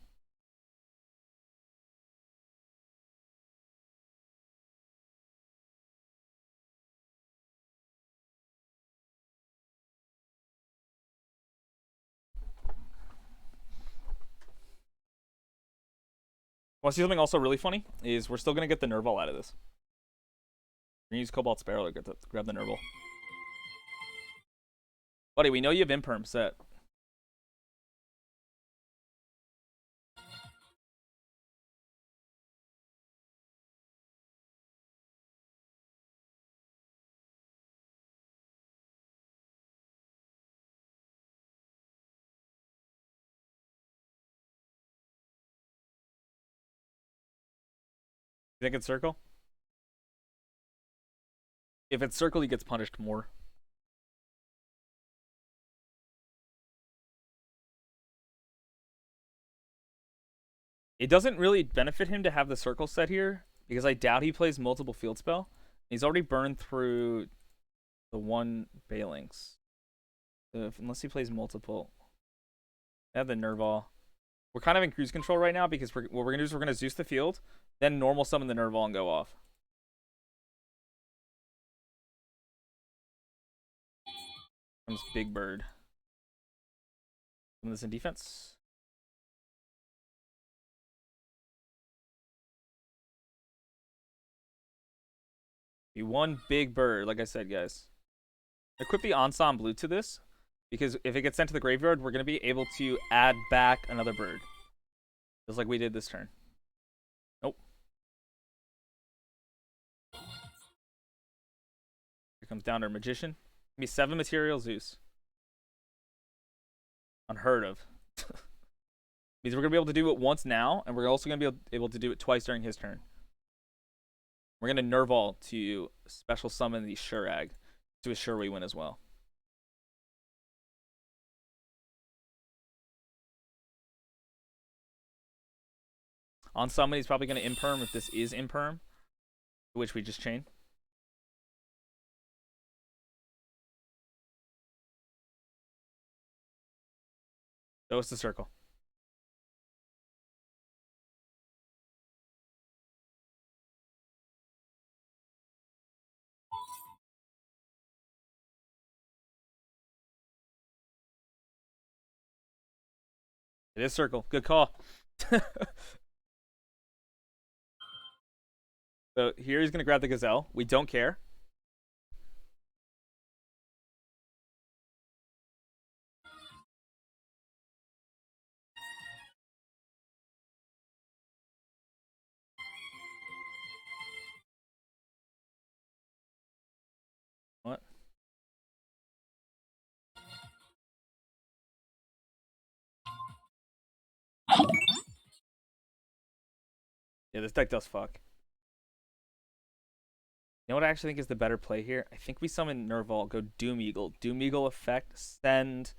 Want to see something also really funny? Is we're still going to get the Nerval out of this. We're going to use Cobalt Sparrow to grab the Nerval. Buddy, we know you have imperm set. You think it's circle? If it's circle, he gets punished more. It doesn't really benefit him to have the circle set here, because I doubt he plays multiple field spell. He's already burned through the one Balings. So unless he plays multiple. I have the Nerval. We're kind of in cruise control right now because what we're going to do is we're going to Zeus the field, then normal summon the Nerval and go off. Comes Big Bird. Summon this in defense. Be one Big Bird, like I said, guys. Equip the Ensemble Blue to this, because if it gets sent to the graveyard, we're going to be able to add back another bird. Just like we did this turn. Nope. Here comes down our Magician. Give me 7 material Zeus. Unheard of. Means we're going to be able to do it once now, and we're also going to be able to do it twice during his turn. We're going to Nerval to special summon the Shurag to assure we win as well. On summon, he's probably going to imperm if this is imperm, which we just chain. So it's the circle. It is circle. Good call. So here he's going to grab the Gazelle. We don't care. What? Yeah, this deck does fuck. You know what I actually think is the better play here? I think we summon Nerval, go Doom Eagle. Doom Eagle effect, send...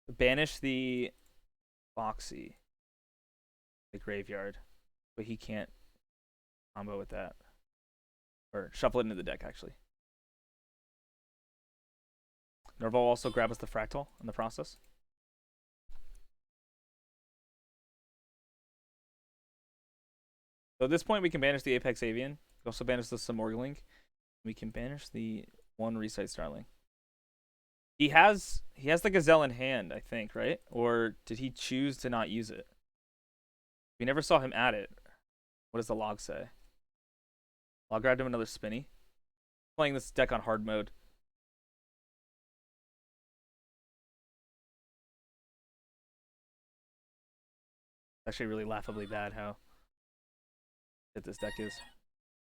Banish the Foxy. The graveyard. But he can't combo with that. Or shuffle it into the deck, actually. Nerval will also grab us the Fractal in the process. So at this point, we can banish the Apex Avian. We also banish the Simorgling. We can banish the one Resight Starling. He has the Gazelle in hand, I think, right? Or did he choose to not use it? We never saw him add it. What does the log say? Log grabbed him another Spinny. Playing this deck on hard mode. Actually really laughably bad how that this deck is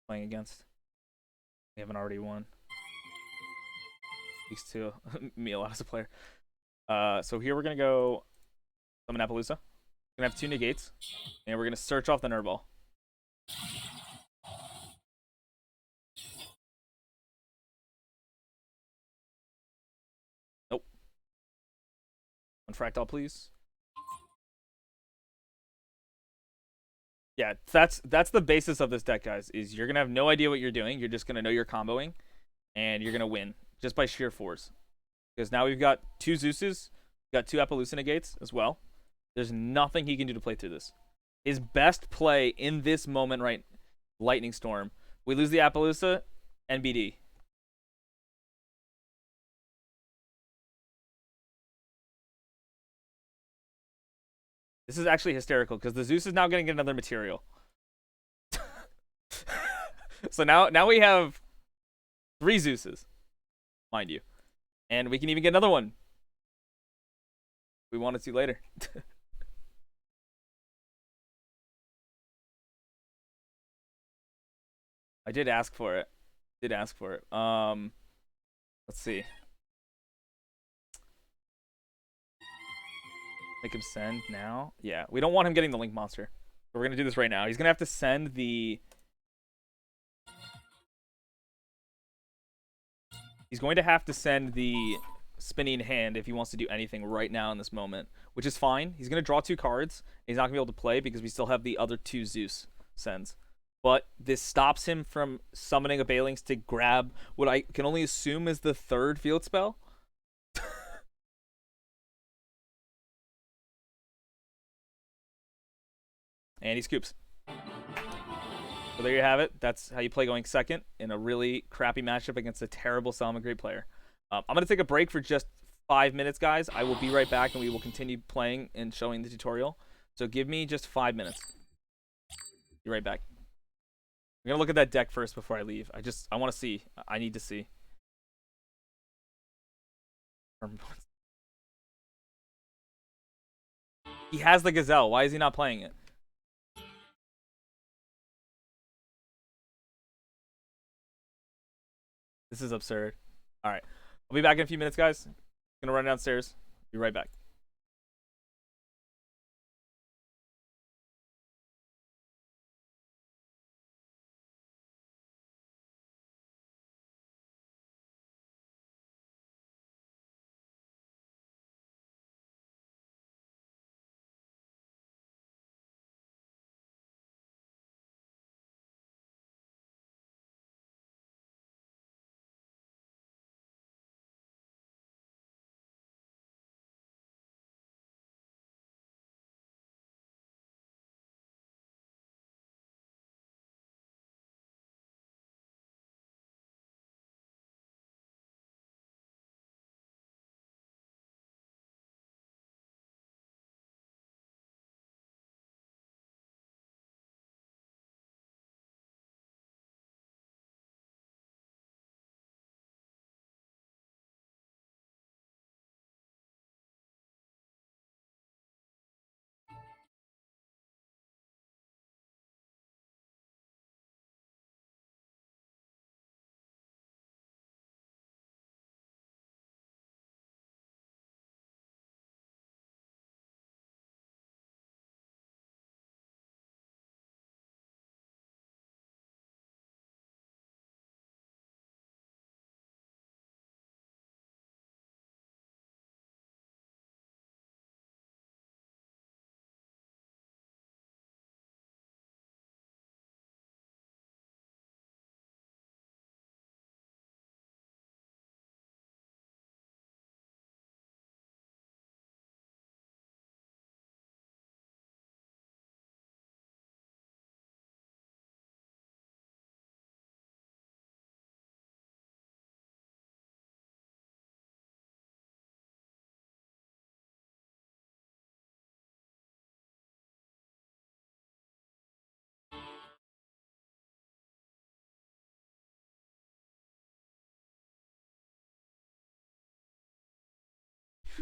playing against. We haven't already won. Speaks to me a lot as a player. So here we're gonna go summon Appaloosa. We're gonna have 2 negates, and we're gonna search off the Nerval. Nope. One Fractal, please. Yeah, that's the basis of this deck, guys. Is you're gonna have no idea what you're doing. You're just gonna know you're comboing, and you're gonna win just by sheer force. Because now we've got two Zeuses, we've got two Appaloosa Negates as well. There's nothing he can do to play through this. His best play in this moment, right? Lightning Storm. We lose the Appaloosa, NBD. This is actually hysterical because the Zeus is now going to get another material. So now we have three Zeuses, mind you, and we can even get another one. We wanted to later. I did ask for it. Did ask for it. Let's see. Make him send now. Yeah, we don't want him getting the Link Monster. So we're gonna do this right now. He's gonna have to send the. He's going to have to send the spinning hand if he wants to do anything right now in this moment, which is fine. He's gonna draw two cards. He's not gonna be able to play because we still have the other two Zeus sends. But this stops him from summoning a Balings to grab what I can only assume is the third field spell. And he scoops. So there you have it. That's how you play going second in a really crappy matchup against a terrible Salamangreat player. I'm going to take a break for just 5 minutes, guys. I will be right back, and we will continue playing and showing the tutorial. So give me just 5 minutes. Be right back. I'm going to look at that deck first before I leave. I want to see. I need to see. He has the Gazelle. Why is he not playing it? This is absurd. All right. I'll be back in a few minutes, guys. Gonna run downstairs. Be right back.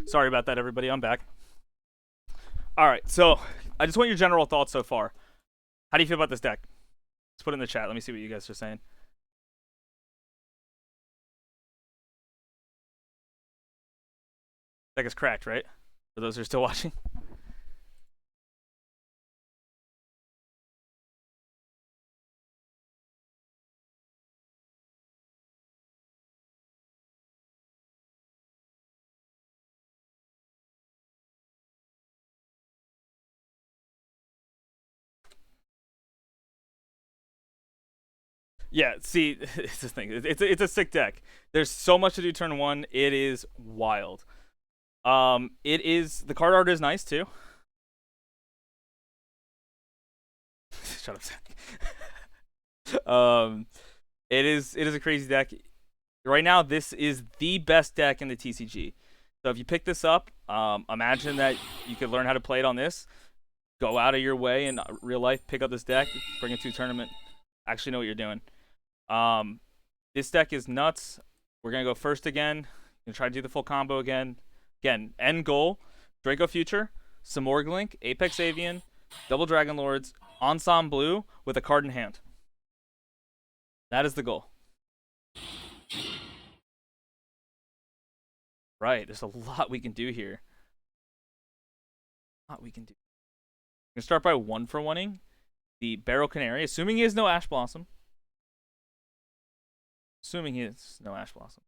Sorry about that, everybody. I'm back. All right. So I just want your general thoughts so far. How do you feel about this deck? Let's put it in the chat. Let me see what you guys are saying. Deck is cracked, right? For those who are still watching. Yeah, see, it's the thing. It's a sick deck. There's so much to do turn one. It is wild. It is the card art is nice too. Shut up, Zach. It is a crazy deck. Right now, this is the best deck in the TCG. So if you pick this up, imagine that you could learn how to play it on this. Go out of your way in real life, pick up this deck, bring it to a tournament. Actually know what you're doing. This deck is nuts. We're gonna go first again. Gonna try to do the full combo again. Again, end goal: Draco Future, Simorglink, Apex Avian, Double Dragon Lords, Ensemble Blue with a card in hand. That is the goal. Right, there's a lot we can do here. A lot we can do. We're gonna start by 1-for-1ing the Barrel Canary, assuming he has no Ash Blossom. Assuming he has no Ash Blossom.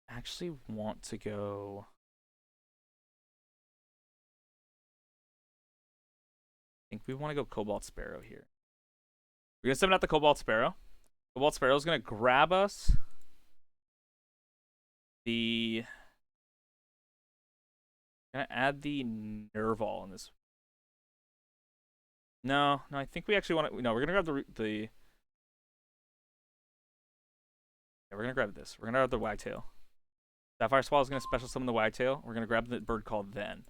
Actually want to go. I think we want to go Cobalt Sparrow here. We're gonna summon out the Cobalt Sparrow. Cobalt Sparrow is gonna grab us the. Gonna add the Nerval in this. No, I think we actually want to. No, we're gonna grab the. Yeah, we're gonna grab this. We're gonna grab the Wagtail. Sapphire Swallow is gonna special summon the Wagtail. We're gonna grab the bird call then.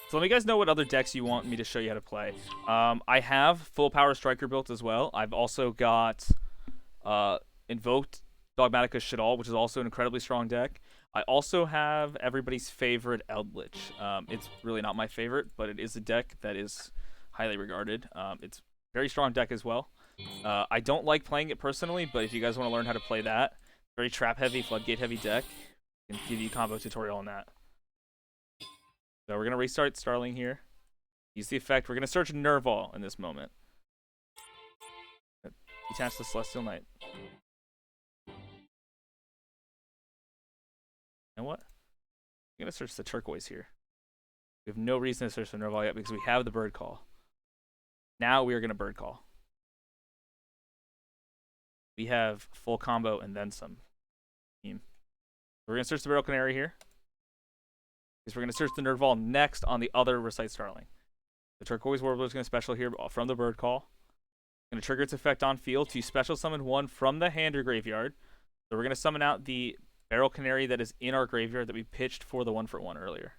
So let me guys know what other decks you want me to show you how to play. I have Full Power Striker built as well. I've also got Invoked Dogmatica Shadal, which is also an incredibly strong deck. I also have everybody's favorite Eldritch. It's really not my favorite, but it is a deck that is highly regarded. It's a very strong deck as well. I don't like playing it personally, but if you guys want to learn how to play that, very trap heavy, floodgate heavy deck, I can give you a combo tutorial on that. So we're going to restart Starling here. Use the effect. We're going to search Nerval in this moment. Detach the Celestial Knight. And what? I'm going to search the Turquoise here. We have no reason to search the Nerval yet because we have the Bird Call. Now we are going to Bird Call. We have full combo and then some. Team. We're going to search the Barrel Canary here. Because we're going to search the Nerval next on the other Recite Starling. The Turquoise Warbler is going to special here from the Bird Call. Going to trigger its effect on field to special summon one from the hand or graveyard. So we're going to summon out the Barrel Canary that is in our graveyard that we pitched for the 1-for-1 earlier.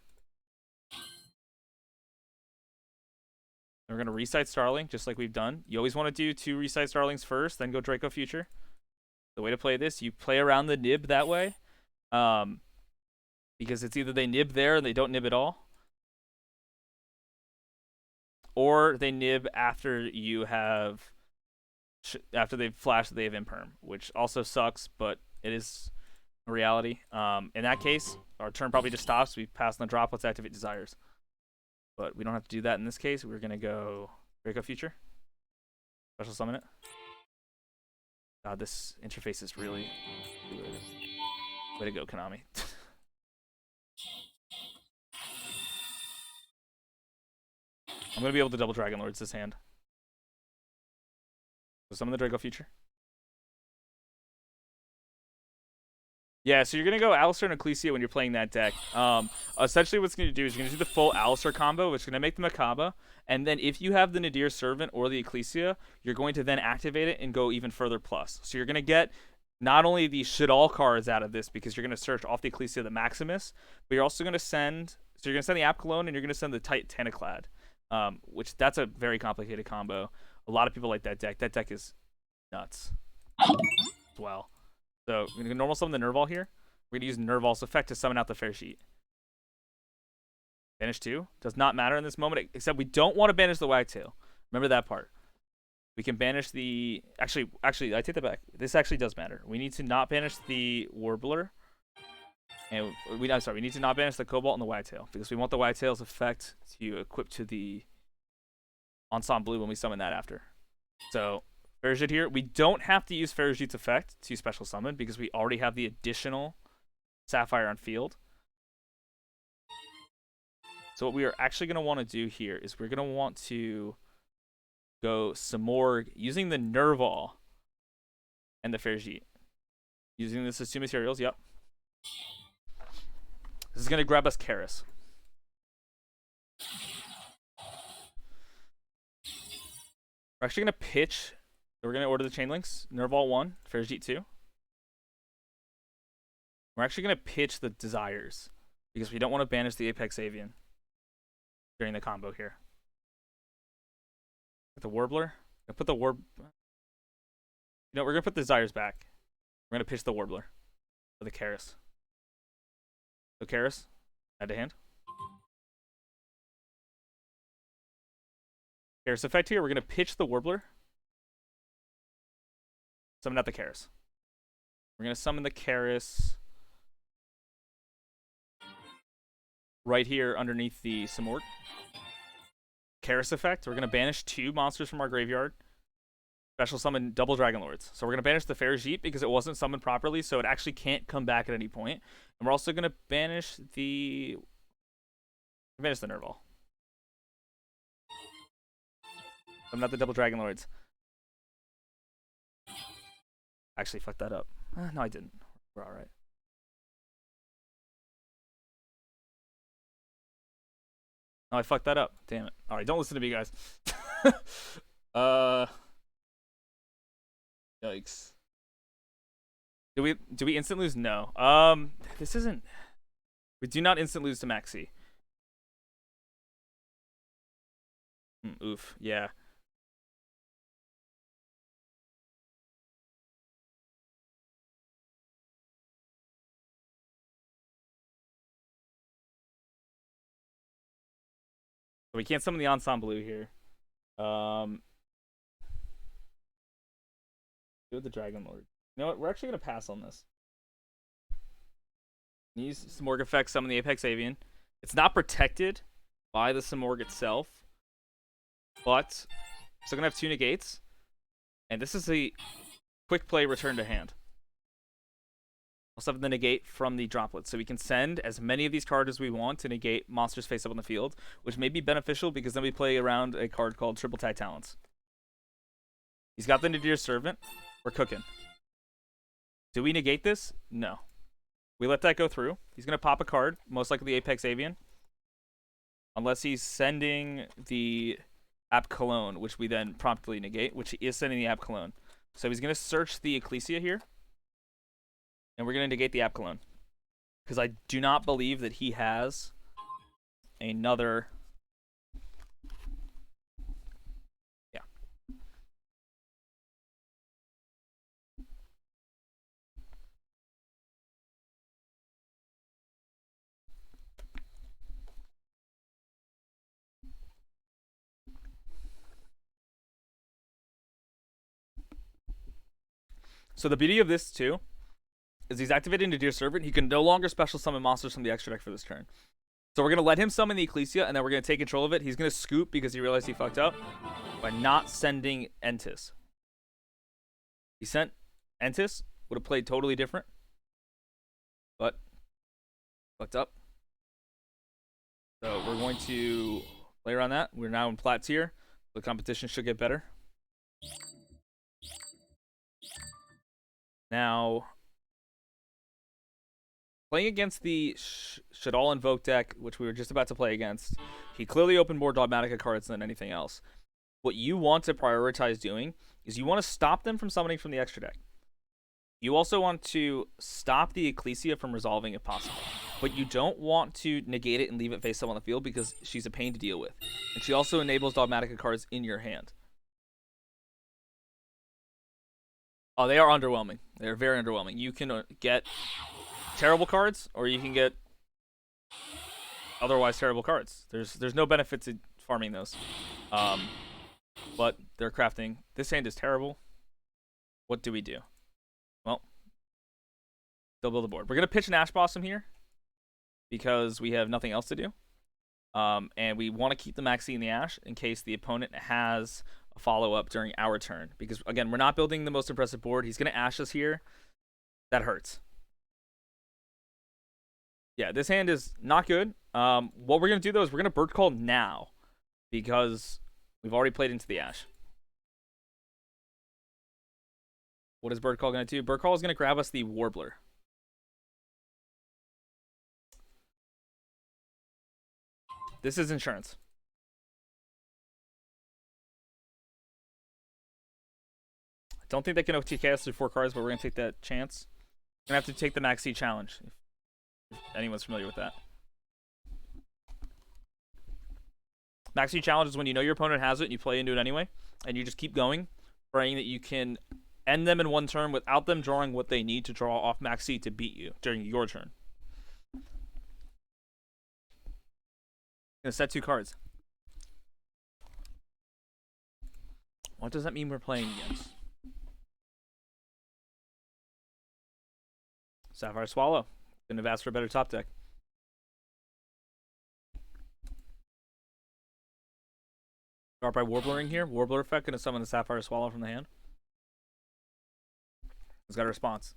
And we're going to Recite Starling just like we've done. You always want to do 2 Recite Starlings first, then go Draco Future. The way to play this, you play around the nib that way. Because it's either they nib there and they don't nib at all, or they nib after you have, after they've flashed, they have imperm, which also sucks, but it is a reality. In that case, our turn probably just stops. We pass on the drop. Let's activate Desires, but we don't have to do that in this case. We're gonna go Draco Future, special summon it. God, this interface is really good. Way to go, Konami. I'm going to be able to double Dragon Lords this hand. So summon the Draco Future. Yeah, so you're going to go Alistair and Ecclesia when you're playing that deck. Essentially what it's going to do is you're going to do the full Alistair combo, which is going to make the Makaba. And then if you have the Nadir Servant or the Ecclesia, you're going to then activate it and go even further plus. So you're going to get not only the Shadal cards out of this, because you're going to search off the Ecclesia the Maximus, but you're also going to send... So you're going to send the Apkalone and you're going to send the Titaniklad. Which that's a very complicated combo. A lot of people like that deck. That deck is nuts as well. So we're gonna normal summon the Nerval here. We're gonna use Nerval's effect to summon out the Fair Sheet. Banish 2 does not matter in this moment, except we don't want to banish the Wagtail. Remember that part. We can banish the actually I take that back. This actually does matter. We need to not banish the Warbler. And we need to not banish the Cobalt and the Wagtail because we want the Wagtail's effect to equip to the Ensemble Blue when we summon that after. So Ferrigit here. We don't have to use Ferrigit's effect to special summon because we already have the additional Sapphire on field. So what we are actually going to want to do here is we're going to want to go Samorg using the Nerval and the Ferrigit. Using this as 2 materials, yep. This is going to grab us Karis. We're actually going to pitch. We're going to order the chain links. Nerval 1, Ferrigit 2. We're actually going to pitch the Desires because we don't want to banish the Apex Avian during the combo here. The Warbler. I put the we're gonna put the Desires back. We're gonna pitch the Warbler for the Karis. So Karis, add to hand. Karis effect here. We're gonna pitch the Warbler. Summon out the Karis. We're gonna summon the Karis right here underneath the Samorg. Karis effect. We're going to banish 2 monsters from our graveyard. Special summon double Dragon Lords. So we're going to banish the Ferrigit because it wasn't summoned properly, so it actually can't come back at any point. And we're also going to banish the Nerval. I'm not the double Dragon Lords. Actually, fucked that up. No, I didn't. We're alright. Oh, I fucked that up. Damn it. Alright, don't listen to me, guys. Yikes. Do we instant lose? No. This isn't. We do not instant lose to Maxi. Oof. Yeah. So we can't summon the Ensemble Blue here. Do the Dragon Lord. You know what? We're actually gonna pass on this. Use Samorg effect, summon the Apex Avian. It's not protected by the Samorg itself, but still gonna have 2 negates. And this is a quick play return to hand. Also have the negate from the droplet, so we can send as many of these cards as we want to negate monsters face up on the field, which may be beneficial because then we play around a card called Triple Tag Talents. He's got the Nadir Servant. We're cooking. Do we negate this? No. We let that go through. He's going to pop a card, most likely the Apex Avian. Unless he's sending the App Cologne, which we then promptly negate, which he is sending the App Cologne. So he's going to search the Ecclesia here. And we're going to negate the App Cologne. Because I do not believe that he has another... Yeah. So the beauty of this, too, is he's activating Nadir Servant. He can no longer special summon monsters from the extra deck for this turn. So we're going to let him summon the Ecclesia, and then we're going to take control of it. He's going to scoop because he realized he fucked up by not sending Entis. He sent Entis, would have played totally different, but fucked up. So we're going to play around that. We're now in Platts here. The competition should get better. Now, playing against the Shaddoll Invoke deck, which we were just about to play against, he clearly opened more Dogmatica cards than anything else. What you want to prioritize doing is you want to stop them from summoning from the extra deck. You also want to stop the Ecclesia from resolving if possible. But you don't want to negate it and leave it face up on the field because she's a pain to deal with. And she also enables Dogmatica cards in your hand. Oh, they are underwhelming. They're very underwhelming. You can get terrible cards, or you can get otherwise terrible cards. There's no benefit to farming those. But they're crafting. This hand is terrible. What do we do? Well, they'll build a board. We're going to pitch an Ash Blossom here because we have nothing else to do. And we want to keep the Maxi in the Ash in case the opponent has a follow-up during our turn. Because, again, we're not building the most impressive board. He's going to Ash us here. That hurts. Yeah, this hand is not good. What we're going to do, though, is we're going to Bird Call now. Because we've already played into the Ash. What is Bird Call going to do? Bird Call is going to grab us the Warbler. This is insurance. I don't think they can OTK us through 4 cards, but we're going to take that chance. We're going to have to take the Maxi challenge, if anyone's familiar with that. Maxi challenge is when you know your opponent has it and you play into it anyway, and you just keep going, praying that you can end them in one turn without them drawing what they need to draw off Maxi to beat you during your turn. Gonna set 2 cards. What does that mean we're playing against? Sapphire Swallow. Couldn't have asked for a better top deck. Start by Warbling here. Warbler effect, gonna summon the Sapphire Swallow from the hand. It's got a response.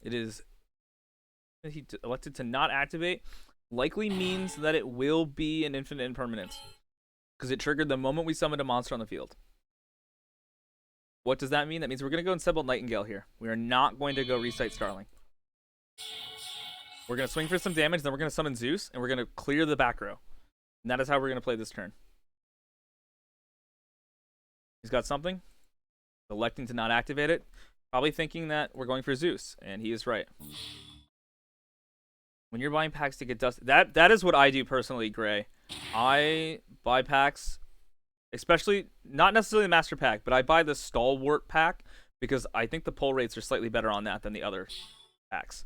It is... He elected to not activate. Likely means that it will be an infinite impermanence. Because it triggered the moment we summoned a monster on the field. What does that mean? That means we're going to go and Sebald Nightingale here. We are not going to go Recite Starling. We're going to swing for some damage, then we're going to summon Zeus, and we're going to clear the back row. And that is how we're going to play this turn. He's got something. Electing to not activate it. Probably thinking that we're going for Zeus, and he is right. When you're buying packs to get dust, that is what I do personally, Gray. I buy packs, especially not necessarily the Master Pack, but I buy the Stalwart pack because I think the pull rates are slightly better on that than the other packs.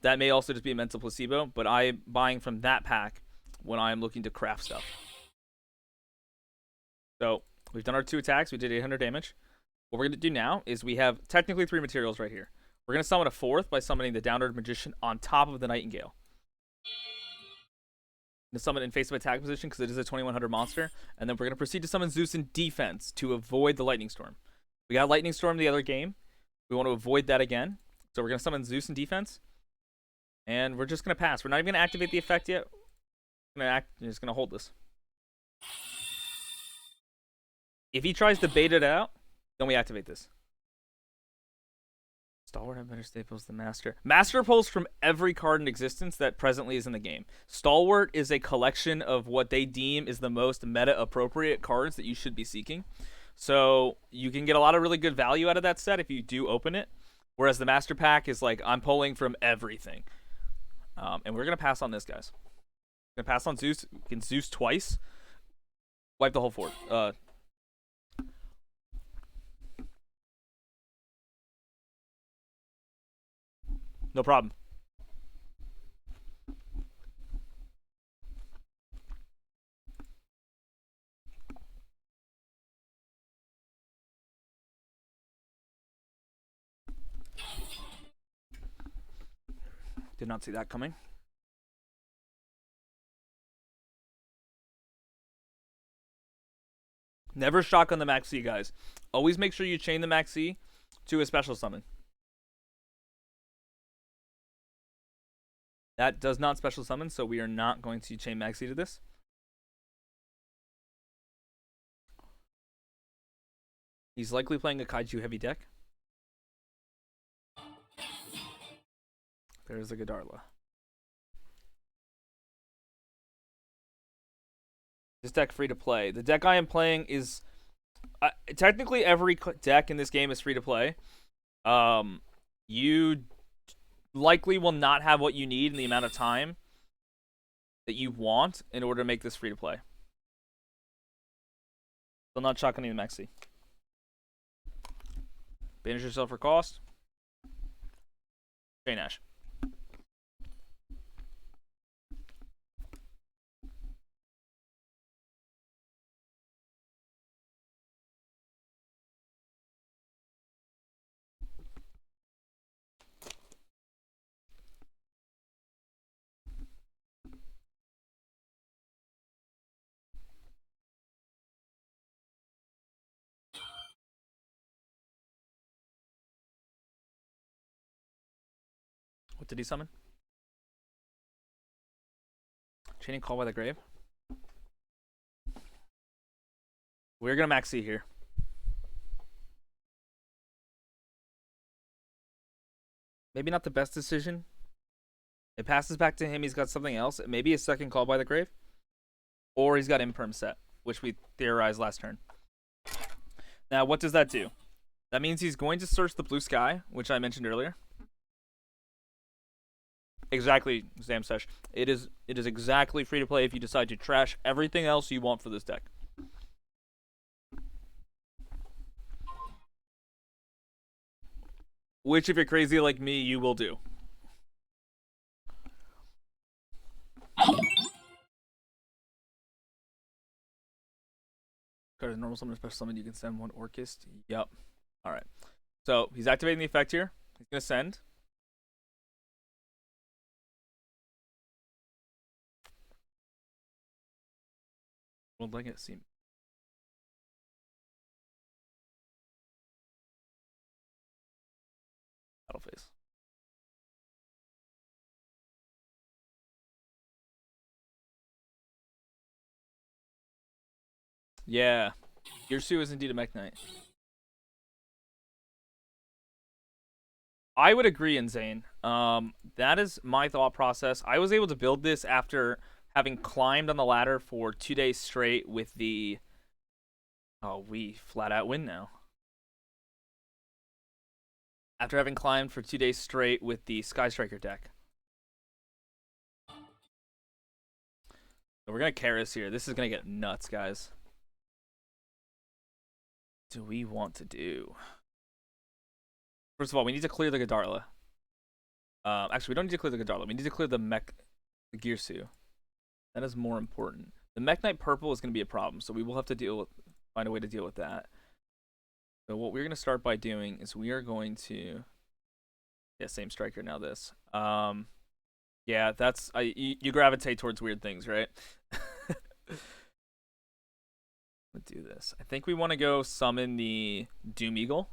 That may also just be a mental placebo, but I'm buying from that pack when I'm looking to craft stuff. So we've done our 2 attacks. We did 800 damage. What we're going to do now is we have technically 3 materials right here. We're going to summon a 4th by summoning the Downward Magician on top of the Nightingale. To summon in face-up attack position because it is a 2100 monster. And then we're going to proceed to summon Zeus in defense to avoid the Lightning Storm. We got Lightning Storm the other game. We want to avoid that again. So we're going to summon Zeus in defense. And we're just going to pass. We're not even going to activate the effect yet. We're just going to hold this. If he tries to bait it out, then we activate this. Stalwart have better staples than Master. Master pulls from every card in existence that presently is in the game. Stalwart is a collection of what they deem is the most meta-appropriate cards that you should be seeking. So you can get a lot of really good value out of that set if you do open it. Whereas the Master Pack is like, I'm pulling from everything. And we're going to pass on this, guys. We're going to pass on Zeus. We can Zeus twice. Wipe the whole fort. No problem. Did not see that coming. Never shotgun the Maxi, guys. Always make sure you chain the Maxi to a special summon. That does not special summon, so we are not going to chain Maxi to this. He's likely playing a Kaiju heavy deck. There's the Godarla. This deck free to play. The deck I am playing is technically every deck in this game is free to play. You likely will not have what you need in the amount of time that you want in order to make this free to play. Still not shotgunning the Maxi. Banish yourself for cost. Chain Ash. What did he summon? Chaining Call by the Grave. We're gonna max C here. Maybe not the best decision. It passes back to him. He's got something else. Maybe a second Call by the Grave. Or he's got Imperm set, which we theorized last turn. Now, what does that do? That means he's going to search the blue sky, which I mentioned earlier. Exactly, Zamsesh. It is exactly free to play if you decide to trash everything else you want for this deck. Which, if you're crazy like me, you will do. Got a normal summon, special summon. You can send one Orchist. Yep. All right. So he's activating the effect here. He's gonna send. Well, Legacy. Battle phase. Yeah. Girsu is indeed a Mech Knight. I would agree, Insane. That is my thought process. I was able to build this after having climbed on the ladder for 2 days straight with the... Oh, we flat out win now. After having climbed for 2 days straight with the Sky Striker deck. So we're going to Karis here. This is going to get nuts, guys. What do we want to do? First of all, we need to clear the Godarla. Actually, we don't need to clear the Godarla. We need to clear the Girsu. That is more important. The Mech Knight purple is going to be a problem, so we will have to find a way to deal with that. So what we're going to start by doing is we are going to... Yeah, same striker, now this. Yeah, that's... You gravitate towards weird things, right? Let's do this. I think we want to go summon the Doom Eagle.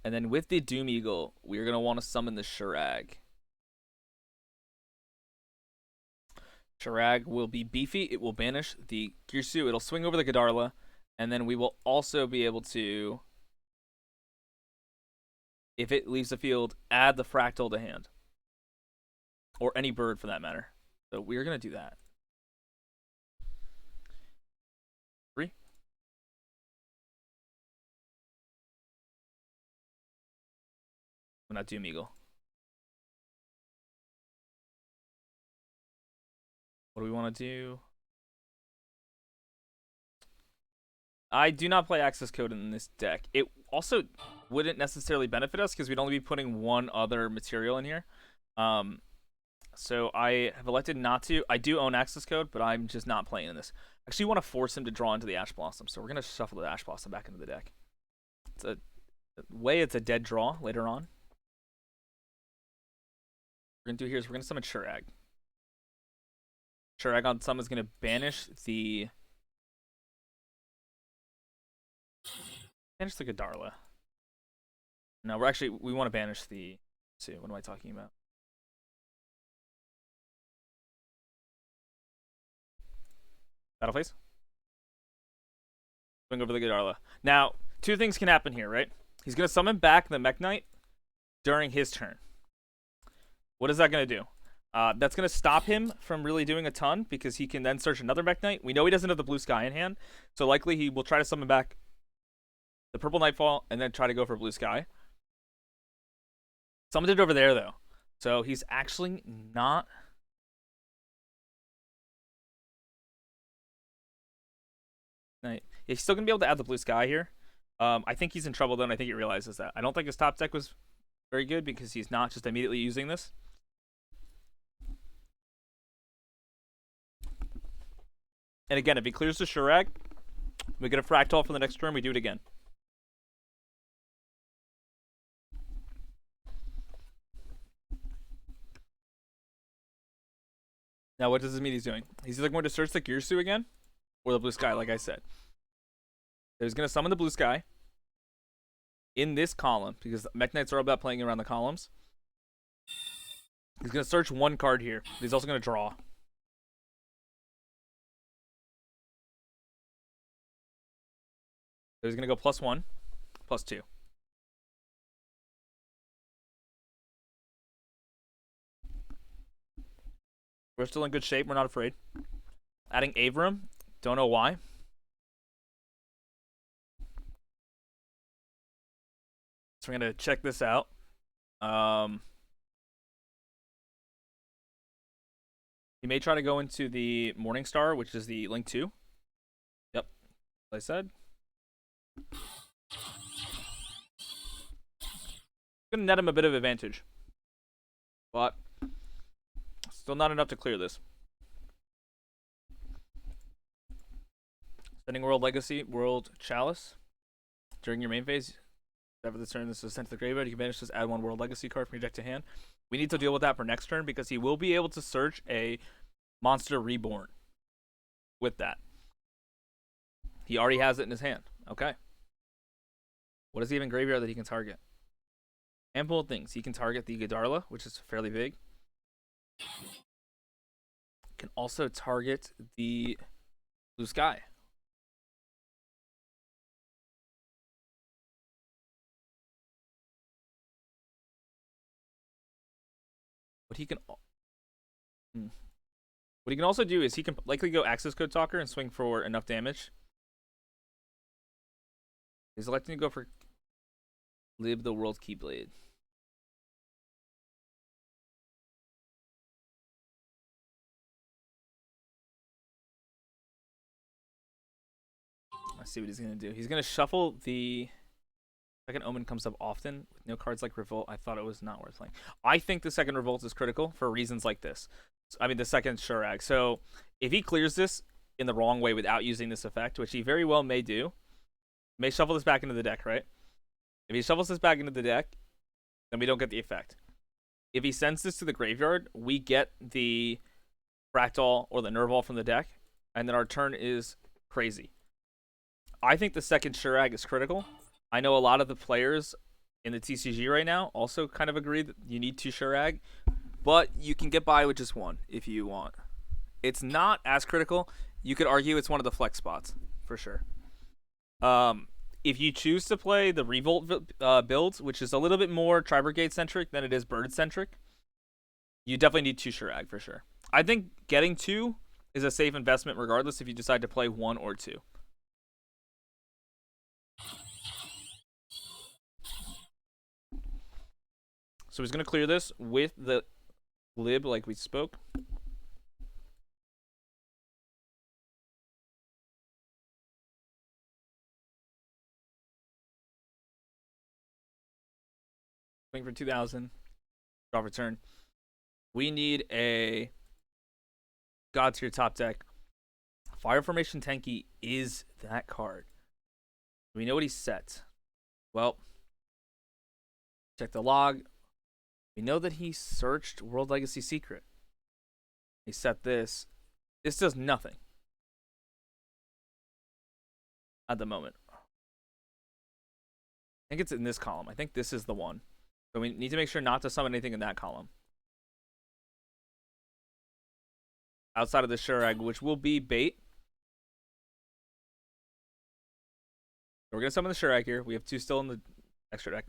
And then with the Doom Eagle, we're going to want to summon the Shirag. Shirag will be beefy. It will banish the Girsu. It'll swing over the Godarla. And then we will also be able to, if it leaves the field, add the Fractal to hand. Or any bird for that matter. So we're going to do that. 3. Not Doom Eagle. What do we want to do? I do not play access code in this deck. It also wouldn't necessarily benefit us because we'd only be putting one other material in here. So I have elected not to. I do own access code, but I'm just not playing in this. I actually want to force him to draw into the Ash Blossom, so we're going to shuffle the Ash Blossom back into the deck. It's a dead draw later on. What we're going to do here is we're going to summon Shirag. Shirag on summon is going to banish the... Banish the Godarla. No, we want to banish the... Let's see, what am I talking about? Battle phase. Swing over the Godarla. Now, 2 things can happen here, right? He's going to summon back the Mech Knight during his turn. What is that going to do? That's going to stop him from really doing a ton because he can then search another Mech Knight. We know he doesn't have the blue sky in hand, so likely he will try to summon back the purple Nightfall and then try to go for blue sky. Summoned it over there, though. So he's actually not... He's still going to be able to add the blue sky here. I think he's in trouble, though, and I think he realizes that. I don't think his top deck was very good because he's not just immediately using this. And again, if he clears the Shirag, we get a Fractal for the next turn, we do it again. Now, what does this mean he's doing? He's either going to search the Girsu again, or the blue sky, like I said. So he's going to summon the blue sky in this column, because Mech Knights are all about playing around the columns. He's going to search one card here. He's also going to draw. So he's going to go +1, +2. We're still in good shape. We're not afraid. Adding Avram. Don't know why. So we're going to check this out. He may try to go into the Morningstar, which is the Link 2. Yep, as I said. Gonna net him a bit of advantage, but still not enough to clear this. Sending World Legacy, World Chalice. During your main phase, after this turn, this is sent to the graveyard. You can manage to add 1 World Legacy card from your deck to hand. We need to deal with that for next turn because he will be able to search a Monster Reborn with that. He already has it in his hand. Okay. What is he even graveyard that he can target? Ample of things. He can target the Godarla, which is fairly big. Can also target the Blue Sky. What he can also do is he can likely go Access Code Talker and swing for enough damage. He's electing to go for Lib the World Keyblade. Let's see what he's going to do. He's going to shuffle the second Omen comes up often with no cards like Revolt. I thought it was not worth playing. I think the second Revolt is critical for reasons like this. I mean, the second Shurag. So if he clears this in the wrong way without using this effect, which he very well may do, may shuffle this back into the deck, right? If he shuffles this back into the deck, then we don't get the effect. If he sends this to the graveyard, we get the Fractal or the Nerval from the deck, and then our turn is crazy. I think the second Shurag is critical. I know a lot of the players in the TCG right now also kind of agree that you need 2 Shurag, but you can get by with just 1 if you want. It's not as critical. You could argue it's one of the flex spots, for sure. If you choose to play the Revolt build, which is a little bit more Tri-Brigade centric than it is Bird centric, you definitely need 2 Shurag for sure. I think getting 2 is a safe investment regardless if you decide to play 1 or 2. So he's going to clear this with the Lib like we spoke. Swing for 2,000. Draw for turn. We need a God Tier top deck. Fire Formation Tenki is that card. We know what he's set. Well, check the log. We know that he searched World Legacy Secret. He set this. This does nothing at the moment. I think it's in this column. I think this is the one. So we need to make sure not to summon anything in that column. Outside of the Shurag, which will be bait. So we're going to summon the Shurag here. We have 2 still in the extra deck.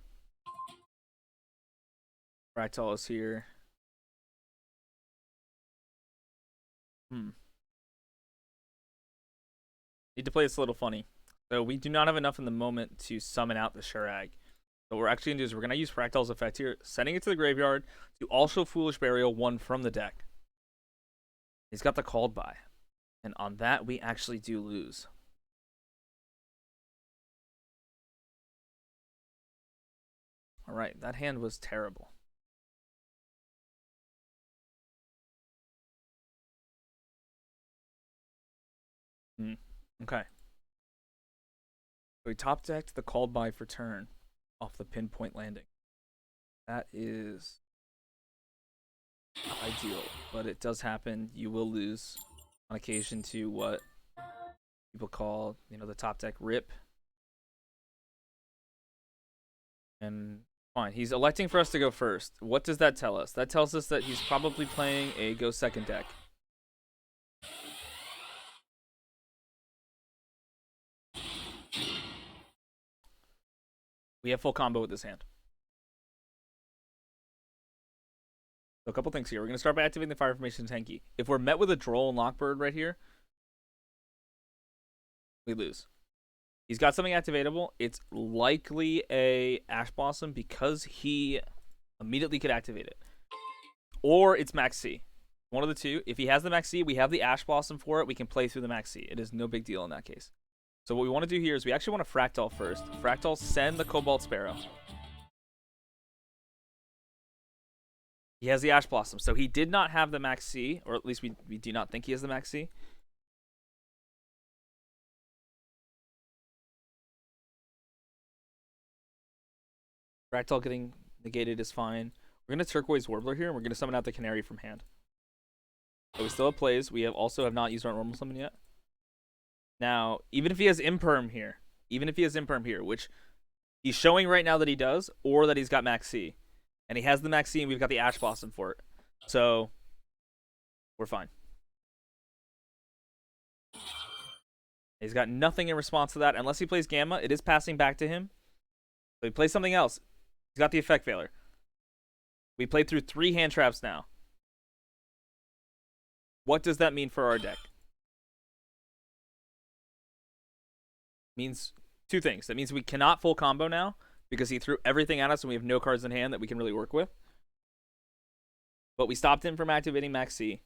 Fractal is here. Need to play this a little funny. So we do not have enough in the moment to summon out the Shurag. So what we're actually going to do is we're going to use Fractal's effect here, sending it to the graveyard to also Foolish Burial 1 from the deck. He's got the Called By. And on that, we actually do lose. All right, that hand was terrible. Okay. So we top decked the Called By for turn off the Pinpoint Landing. That is ideal, but it does happen. You will lose on occasion to what people call, the top deck rip. And Fine. He's electing for us to go first. What does that tell us? That tells us that he's probably playing a go second deck. We have full combo with this hand. So a couple things here. We're going to start by activating the Fire Formation Tanky. If we're met with a Droll and Lockbird right here, we lose. He's got something activatable. It's likely a Ash Blossom because he immediately could activate it. Or it's Max C. One of the two. If he has the Max C, we have the Ash Blossom for it. We can play through the Max C. It is no big deal in that case. So what we want to do here is we actually want to Fractal first. Fractal, send the Cobalt Sparrow. He has the Ash Blossom. So he did not have the Max C, or at least we do not think he has the Max C. Fractal getting negated is fine. We're going to Turquoise Warbler here, and we're going to summon out the Canary from hand. So we still have plays. We also have not used our normal summon yet. Now, even if he has Imperm here, which he's showing right now that he does, or that he's got Max C, and he has the Max C, and we've got the Ash Blossom for it. So, we're fine. He's got nothing in response to that. Unless he plays Gamma, it is passing back to him. So he plays something else. He's got the Effect Veiler. We played through 3 hand traps now. What does that mean for our deck? Means 2 things. That means we cannot full combo now because he threw everything at us and we have no cards in hand that we can really work with. But we stopped him from activating Max C.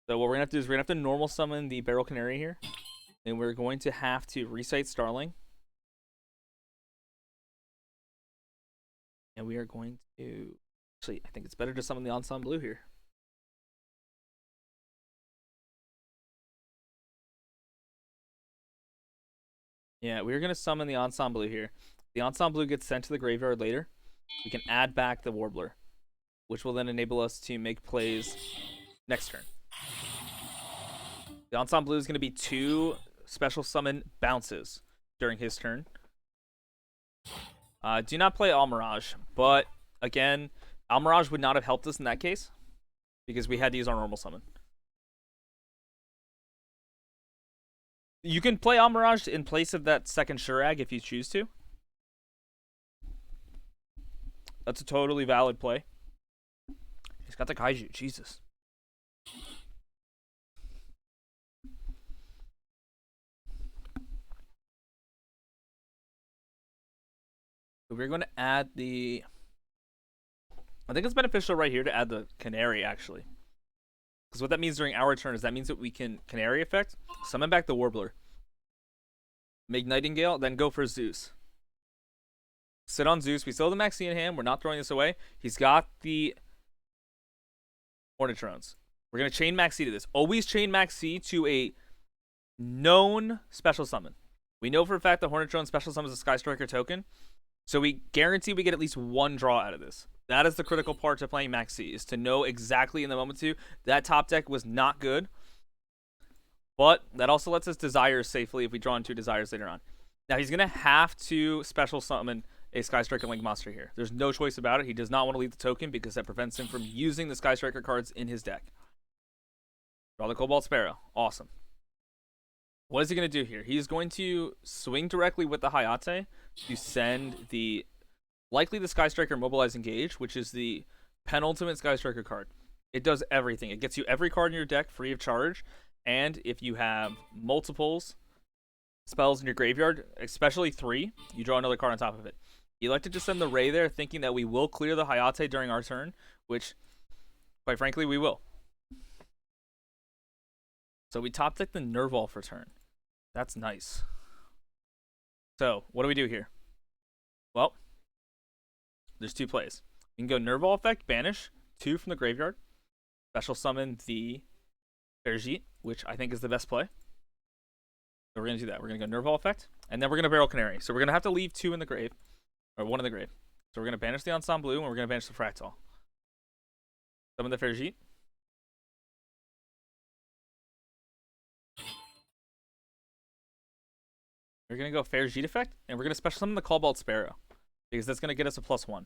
So what we're going to have to do is we're going to have to normal summon the Barrel Canary here. And we're going to have to recite Starling. And we are going to... Actually, I think it's better to summon the Ensemble Blue here. Yeah, we're going to summon the Ensemble here. The Ensemble gets sent to the graveyard later. We can add back the Warbler, which will then enable us to make plays next turn. The Ensemble is going to be 2 special summon bounces during his turn. Do not play Almirage, but again, Almirage would not have helped us in that case because we had to use our normal summon. You can play Almirage in place of that second Shurag if you choose to. That's a totally valid play. He's got the Kaiju. Jesus. So we're going to add the... I think it's beneficial right here to add the Canary, actually. Because what that means during our turn is that means that we can Canary effect, summon back the Warbler, make Nightingale, then go for Zeus. Sit on Zeus. We still have the Maxi in hand. We're not throwing this away. He's got the Hornetrons. We're going to chain Maxi to this. Always chain Maxi to a known special summon. We know for a fact that Hornetron special summons a Sky Striker token. So we guarantee we get at least 1 draw out of this. That is the critical part to playing Maxi, is to know exactly in the moment too. That top deck was not good. But that also lets us desires safely if we draw in 2 desires later on. Now he's going to have to special summon a Sky Striker Link monster here. There's no choice about it. He does not want to leave the token because that prevents him from using the Sky Striker cards in his deck. Draw the Cobalt Sparrow. Awesome. What is he going to do here? He's going to swing directly with the Hayate to send the... likely the Sky Striker Mobilize Engage, which is the penultimate Sky Striker card. It does everything. It gets you every card in your deck free of charge. And if you have multiples spells in your graveyard, especially 3, you draw another card on top of it. He elected to send the Ray there, thinking that we will clear the Hayate during our turn, which, quite frankly, we will. So we top deck the Nerval for turn. That's nice. So, what do we do here? Well, there's 2 plays. You can go Nerval effect, banish 2 from the graveyard, special summon the Fergit, which I think is the best play. So we're going to do that. We're going to go Nerval effect, and then we're going to Barrel Canary. So we're going to have to leave 2 in the grave, or 1 in the grave. So we're going to banish the Ensemble Blue, and we're going to banish the Fractal. Summon the Fergit. We're going to go Fergit effect, and we're going to special summon the Cobalt Sparrow, because that's going to get us a +1.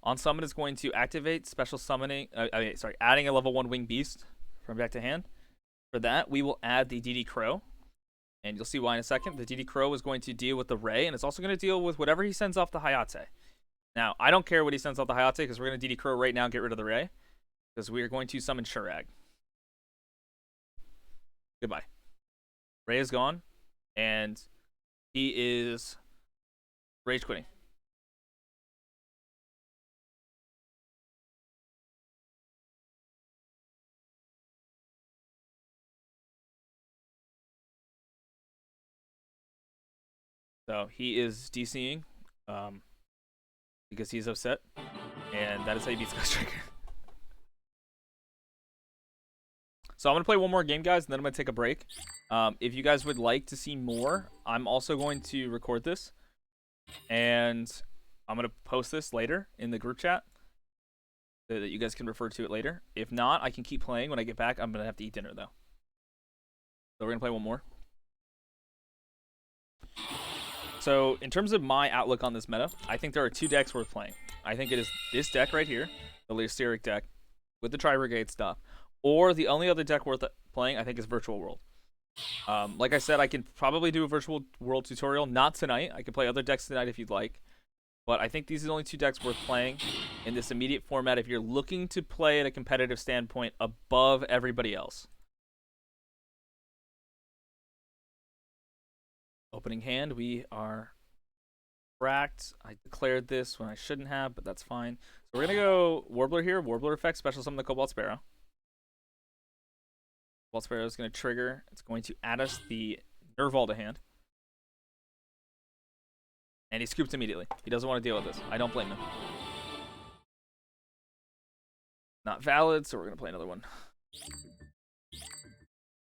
On summon, it's going to activate special summoning. Adding a level 1 winged beast from deck to hand. For that, we will add the DD Crow. And you'll see why in a second. The DD Crow is going to deal with the Ray, and it's also going to deal with whatever he sends off the Hayate. Now, I don't care what he sends off the Hayate, because we're going to DD Crow right now and get rid of the Ray. Because we are going to summon Shurag. Goodbye. Ray is gone, and he is rage quitting. So he is DCing because he's upset, and that is how you beat Sky Striker. So I'm going to play one more game, guys, and then I'm going to take a break. If you guys would like to see more, I'm also going to record this, and I'm going to post this later in the group chat so that you guys can refer to it later. If not, I can keep playing. When I get back, I'm going to have to eat dinner, though. So we're going to play one more. So in terms of my outlook on this meta, I think there are 2 decks worth playing. I think it is this deck right here, the Lyrilusc deck, with the Tri-Brigade stuff. Or the only other deck worth playing, I think, is Virtual World. Like I said, I can probably do a Virtual World tutorial. Not tonight. I can play other decks tonight if you'd like. But I think these are the only 2 decks worth playing in this immediate format if you're looking to play at a competitive standpoint above everybody else. Opening hand, we are cracked. I declared this when I shouldn't have, but that's fine. So we're going to go Warbler here. Warbler effect, special summon the Cobalt Sparrow. Cobalt Sparrow is going to trigger. It's going to add us the Nerval to hand. And he scoops immediately. He doesn't want to deal with this. I don't blame him. Not valid, so we're going to play another one.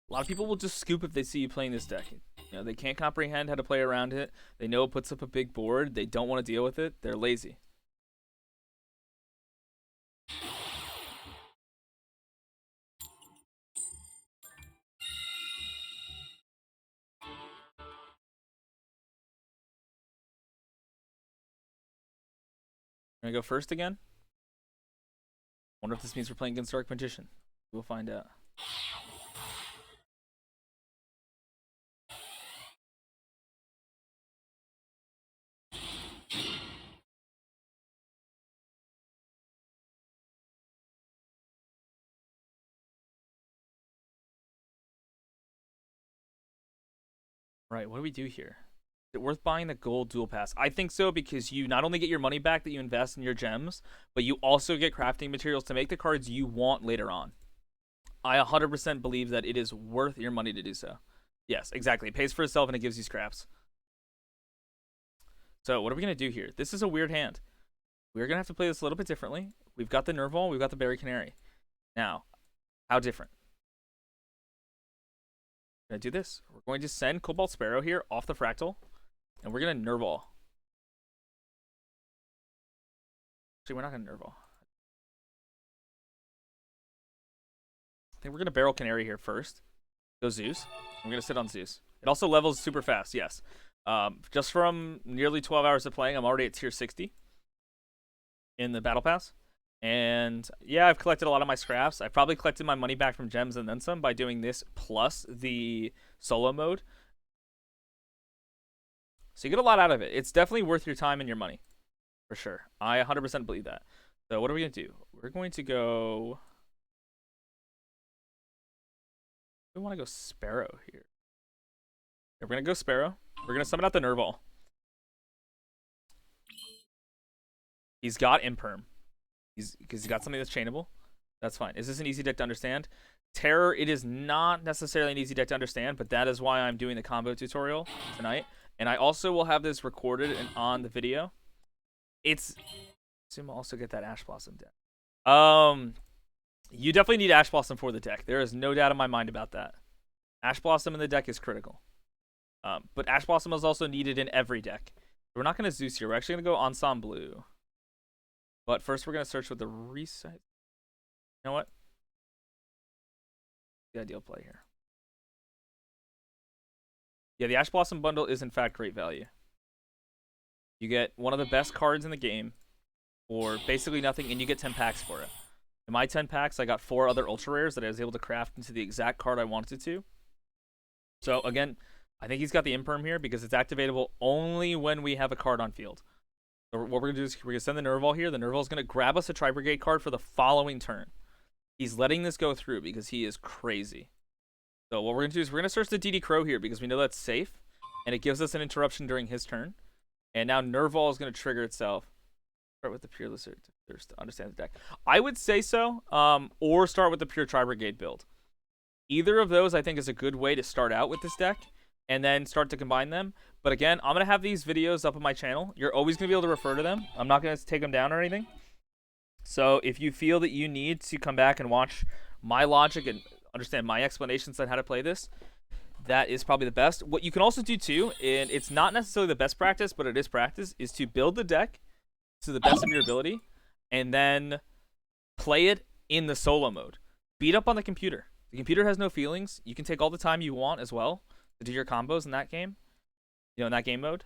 A lot of people will just scoop if they see you playing this deck. You know, they can't comprehend how to play around it. They know it puts up a big board. They don't want to deal with it. They're lazy. We're going to go first again. Wonder if this means we're playing against Dark Magician. We'll find out. Right, what do we do here? Is it worth buying the gold dual pass? I think so, because you not only get your money back that you invest in your gems, but you also get crafting materials to make the cards you want later on. I 100% believe that it is worth your money to do so. Yes, exactly. It pays for itself and it gives you scraps. So what are we going to do here? This is a weird hand. We're going to have to play this a little bit differently. We've got the Nerval, we've got the Berry Canary. Now, how different? We're going to do this. We're going to send Cobalt Sparrow here off the Fractal, and we're going to Nerval. Actually, we're not going to Nerval. I think we're going to Barrel Canary here first. Go Zeus. We're going to sit on Zeus. It also levels super fast, yes. Just from nearly 12 hours of playing, I'm already at tier 60 in the Battle Pass. And yeah, I've collected a lot of my scraps. I've probably collected my money back from gems and then some by doing this plus the solo mode. So you get a lot out of it. It's definitely worth your time and your money. For sure. I 100% believe that. So what are we going to do? We're going to go... We want to go Sparrow here. We're going to go Sparrow. We're going to summon out the Nerval. He's got Imperm. Because he's got something that's chainable. That's fine. Is this an easy deck to understand? Terror, it is not necessarily an easy deck to understand, but that is why I'm doing the combo tutorial tonight. And I also will have this recorded and on the video. It's... I assume I'll also get that Ash Blossom deck. You definitely need Ash Blossom for the deck. There is no doubt in my mind about that. Ash Blossom in the deck is critical. But Ash Blossom is also needed in every deck. We're not going to Zeus here. We're actually going to go Ensemble Blue. But first we're going to search with the reset. You know what? The ideal play here. Yeah, the Ash Blossom bundle is in fact great value. You get one of the best cards in the game for basically nothing, and you get 10 packs for it. In my 10 packs, I got 4 other ultra rares that I was able to craft into the exact card I wanted to. So again, I think he's got the imperm here because it's activatable only when we have a card on field. So what we're going to do is we're going to send the Nerval here. The Nerval is going to grab us a Tri-Brigade card for the following turn. He's letting this go through because he is crazy. So what we're going to do is we're going to search the DD Crow here because we know that's safe, and it gives us an interruption during his turn. And now Nerval is going to trigger itself. Start with the pure Lizard to understand the deck. I would say so, or start with the pure Tri-Brigade build. Either of those, I think, is a good way to start out with this deck, and then start to combine them. But again, I'm going to have these videos up on my channel. You're always going to be able to refer to them. I'm not going to take them down or anything. So if you feel that you need to come back and watch my logic and understand my explanations on how to play this, that is probably the best. What you can also do too, and it's not necessarily the best practice, but it is practice, is to build the deck to the best of your ability and then play it in the solo mode. Beat up on the computer. The computer has no feelings. You can take all the time you want as well to do your combos in that game, in that game mode,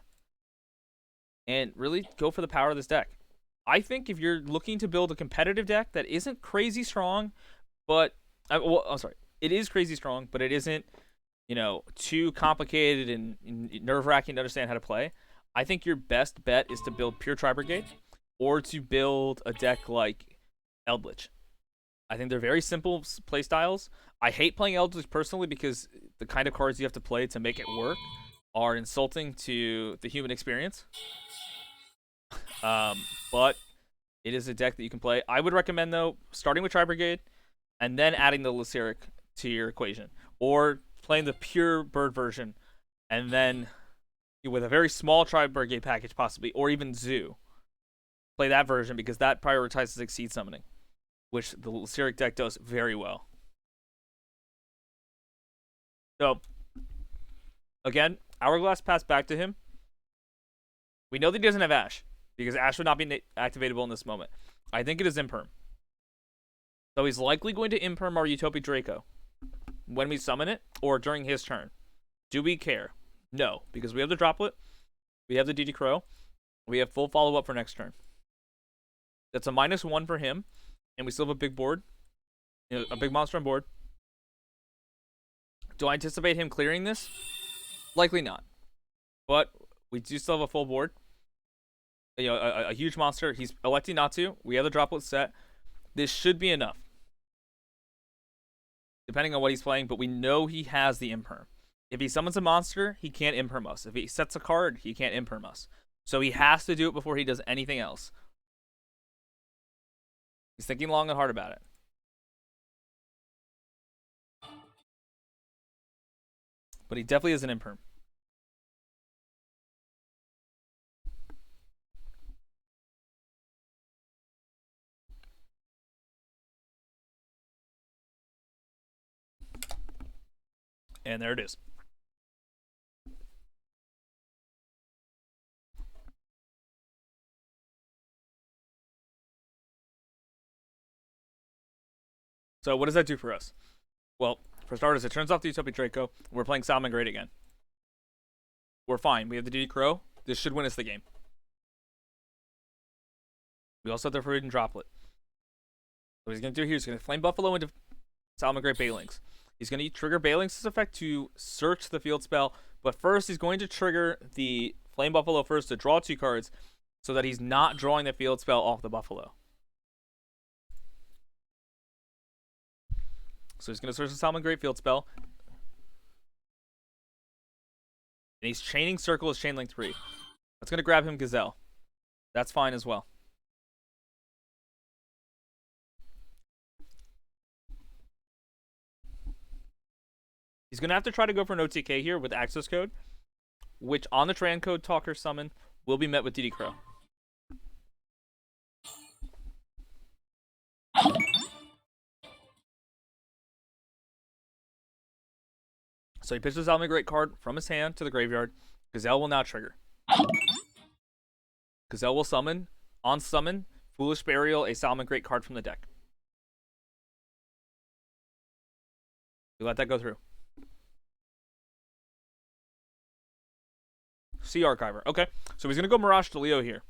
and really go for the power of this deck. I think if you're looking to build a competitive deck that isn't crazy strong, but it is crazy strong, but it isn't, too complicated and nerve-wracking to understand how to play, I think your best bet is to build pure Tri-Brigade or to build a deck like Eldritch. I think they're very simple play styles. I hate playing Eldritch personally because the kind of cards you have to play to make it work are insulting to the human experience. But it is a deck that you can play. I would recommend, though, starting with Tri-Brigade and then adding the Lyrilusc to your equation. Or playing the pure bird version and then with a very small Tri-Brigade package possibly, or even Zoo. Play that version because that prioritizes Exceed Summoning, which the Lyrilusc deck does very well. So, again, Hourglass passed back to him. We know that he doesn't have Ash, because Ash would not be activatable in this moment. I think it is Imperm. So he's likely going to Imperm our Utopic Draco when we summon it, or during his turn. Do we care? No, because we have the Droplet, we have the DD Crow, we have full follow-up for next turn. That's a -1 for him, and we still have a big board, a big monster on board. Do I anticipate him clearing this? Likely not. But we do still have a full board. A huge monster. He's electing not to. We have the Droplet set. This should be enough, depending on what he's playing, but we know he has the Imperm. If he summons a monster, he can't Imperm us. If he sets a card, he can't Imperm us. So he has to do it before he does anything else. He's thinking long and hard about it. But he definitely is an Imperm. And there it is. So what does that do for us? Well, for starters, it turns off the Utopic Draco. We're playing Salamangreat again. We're fine. We have the DD Crow. This should win us the game. We also have the Forbidden Droplet. What he's going to do here is going to Flame Buffalo into Salamangreat Baelings. He's going to trigger Baelings' effect to search the field spell, but first he's going to trigger the Flame Buffalo first to draw 2 cards so that he's not drawing the field spell off the Buffalo. So he's going to search the Salamangreat field spell. And he's chaining Circle as Chainlink 3. That's going to grab him Gazelle. That's fine as well. He's going to have to try to go for an OTK here with access code, which on the Tran code Talker summon will be met with DD Crow. So he pitches the Salamangreat card from his hand to the graveyard. Gazelle will now trigger. Gazelle will summon, on summon, Foolish Burial, a Salamangreat card from the deck. You let that go through. Sea Archiver. Okay, so he's going to go Mirage Delio here.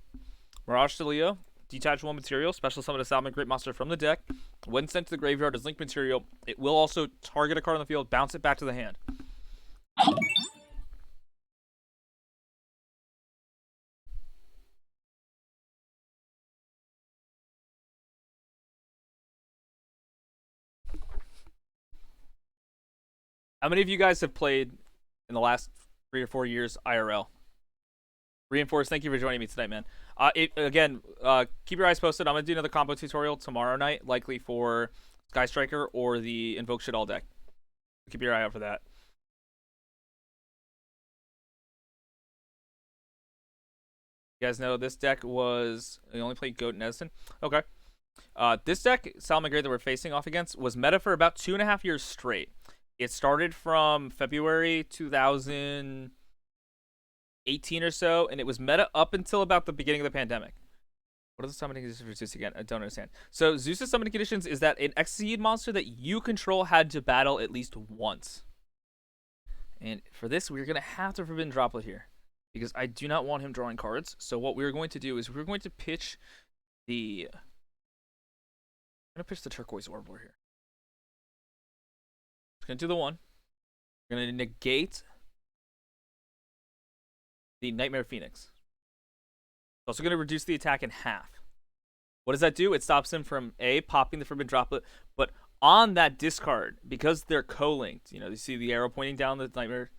Mirage Delio detach one material, special summon a Salmon Great Monster from the deck. When sent to the graveyard as link material, it will also target a card on the field, bounce it back to the hand. How many of you guys have played in the last 3 or 4 years IRL? Reinforce, thank you for joining me tonight, man. Keep your eyes posted. I'm going to do another combo tutorial tomorrow night, likely for Sky Striker or the Invoke Shit All deck. Keep your eye out for that. You guys know this deck was... We only played Goat and Edison. Okay. This deck, Salamangreat, that we're facing off against, was meta for about 2.5 years straight. It started from February 2018 or so, and it was meta up until about the beginning of the pandemic. What are the summoning conditions for Zeus again? I don't understand. So Zeus's summoning conditions is that an Exceed monster that you control had to battle at least once. And for this, we're going to have to Forbidden Droplet here, because I do not want him drawing cards. So what we're going to do is we're going to pitch the... I'm going to pitch the Turquoise Orbler here. Going to do the one. We're going to negate the Nightmare Phoenix. It's also going to reduce the attack in half. What does that do? It stops him from A, popping the Forbidden Droplet, but on that discard, because they're co-linked, you see the arrow pointing down, the Nightmare,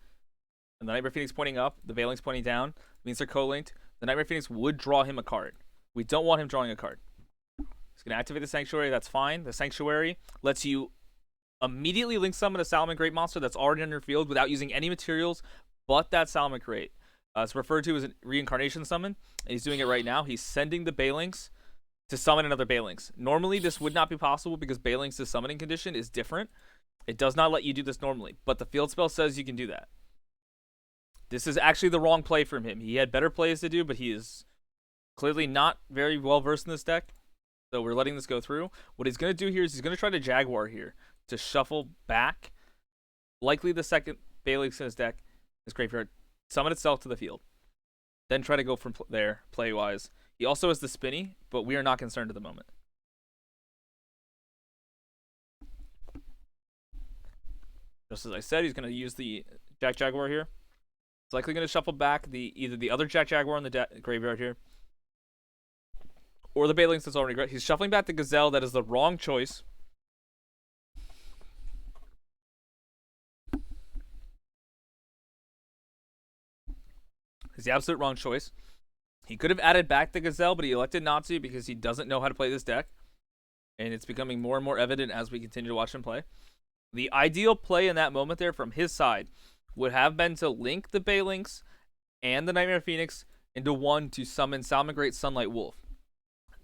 and the Nightmare Phoenix pointing up, the Veiling's pointing down, means they're co-linked. The Nightmare Phoenix would draw him a card. We don't want him drawing a card. He's going to activate the Sanctuary, that's fine. The Sanctuary lets you immediately link summon a Salamangreat monster that's already on your field without using any materials but that Salamangreat. It's referred to as a reincarnation summon, and he's doing it right now. He's sending the Baelings to summon another Baelings. Normally, this would not be possible because Baelings' summoning condition is different. It does not let you do this normally, but the field spell says you can do that. This is actually the wrong play from him. He had better plays to do, but he is clearly not very well versed in this deck, so we're letting this go through. What he's going to do here is he's going to try to Jaguar here to shuffle back, likely the second Baelings in his deck, his graveyard, summon itself to the field. Then try to go from there, play-wise. He also has the Spinny, but we are not concerned at the moment. Just as I said, he's going to use the Jack Jaguar here. He's likely going to shuffle back either the other Jack Jaguar in the graveyard here, or the Baelings that's already great. He's shuffling back the Gazelle. That is the wrong choice. It's the absolute wrong choice. He could have added back the Gazelle, but he elected not to because he doesn't know how to play this deck. And it's becoming more and more evident as we continue to watch him play. The ideal play in that moment there from his side would have been to link the Baelings and the Nightmare Phoenix into one to summon Salamangreat Sunlight Wolf.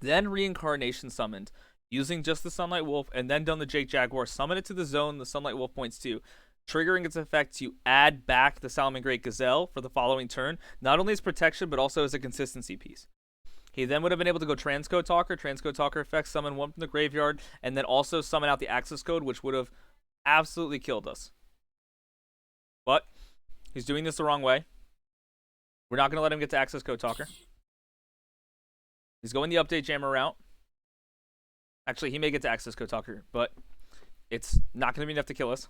Then reincarnation summoned using just the Sunlight Wolf, and then done the Jake Jaguar, summon it to the zone the Sunlight Wolf points to, triggering its effect to add back the Salamangreat Gazelle for the following turn, not only as protection, but also as a consistency piece. He then would have been able to go Transcode Talker effect, summon one from the graveyard, and then also summon out the Access Code, which would have absolutely killed us. But he's doing this the wrong way. We're not going to let him get to Access Code Talker. He's going the Update Jammer route. Actually, he may get to Access Code Talker, but it's not going to be enough to kill us.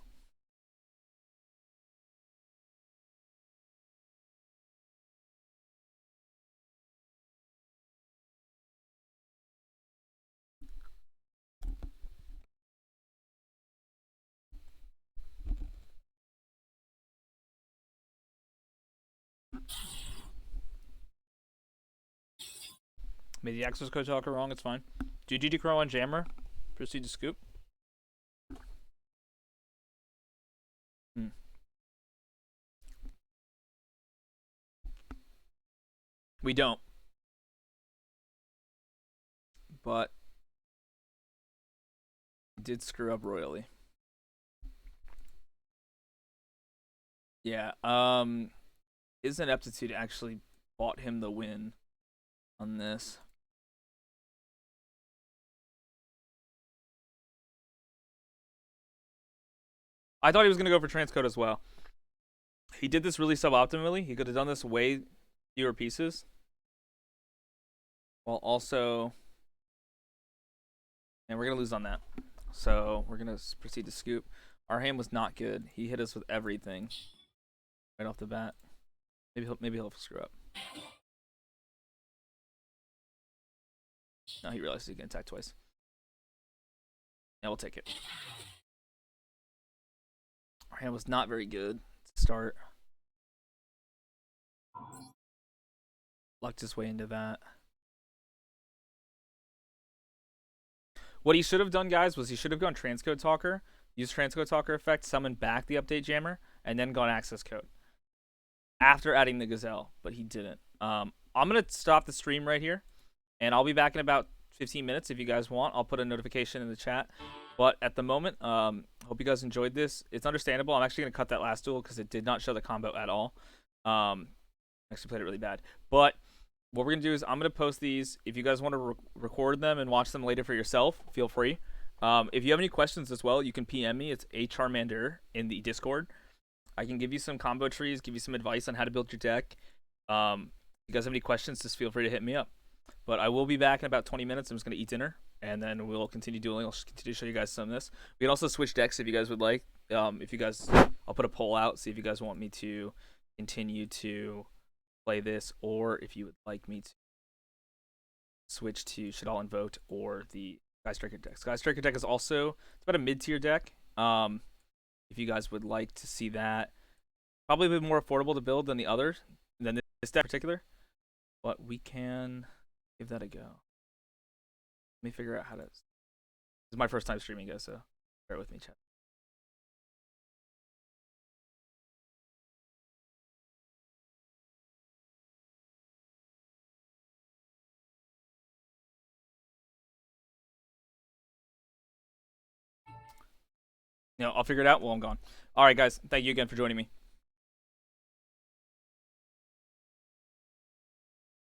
Made the Access Code Talker wrong, it's fine. Do GG Crow on Jammer. Proceed to scoop. We don't. But did screw up royally. Yeah, his ineptitude actually bought him the win on this. I thought he was going to go for Transcode as well. He did this really suboptimally. He could have done this way fewer pieces, while also and we're gonna lose on that. So we're gonna proceed to scoop. Our hand was not good. He hit us with everything right off the bat. Maybe he'll screw up. No, he realizes he can attack twice. Yeah, we'll take it. Our hand was not very good to start. Lucked his way into that. What he should have done, guys, was he should have gone transcode talker, used transcode talker effect, summoned back the update jammer, and then gone access code after adding the gazelle, but he didn't. I'm gonna stop the stream right here, and I'll be back in about 15 minutes if you guys want. I'll put a notification in the chat. But at the moment, hope you guys enjoyed this. It's understandable. I'm actually gonna cut that last duel because it did not show the combo at all. Actually played it really bad. But what we're gonna do is I'm gonna post these. If you guys want to record them and watch them later for yourself, feel free. If you have any questions as well, you can PM me. It's Charmander in the Discord. I can give you some combo trees, give you some advice on how to build your deck. If you guys have any questions, just feel free to hit me up. But I will be back in about 20 minutes. I'm just going to eat dinner, and then we'll continue dueling. I'll continue to show you guys some of this. We can also switch decks if you guys would like. If you guys, I'll put a poll out, see if you guys want me to continue to play this, or if you would like me to switch to Shadal and Vote or the Sky Striker deck. Sky Striker deck is also, it's about a mid-tier deck. If you guys would like to see that, probably a bit more affordable to build than the others, than this deck in particular, but we can give that a go. Let me figure out how to. This is my first time streaming, guys, so bear with me, chat. I'll figure it out while I'm gone. All right, guys, thank you again for joining me.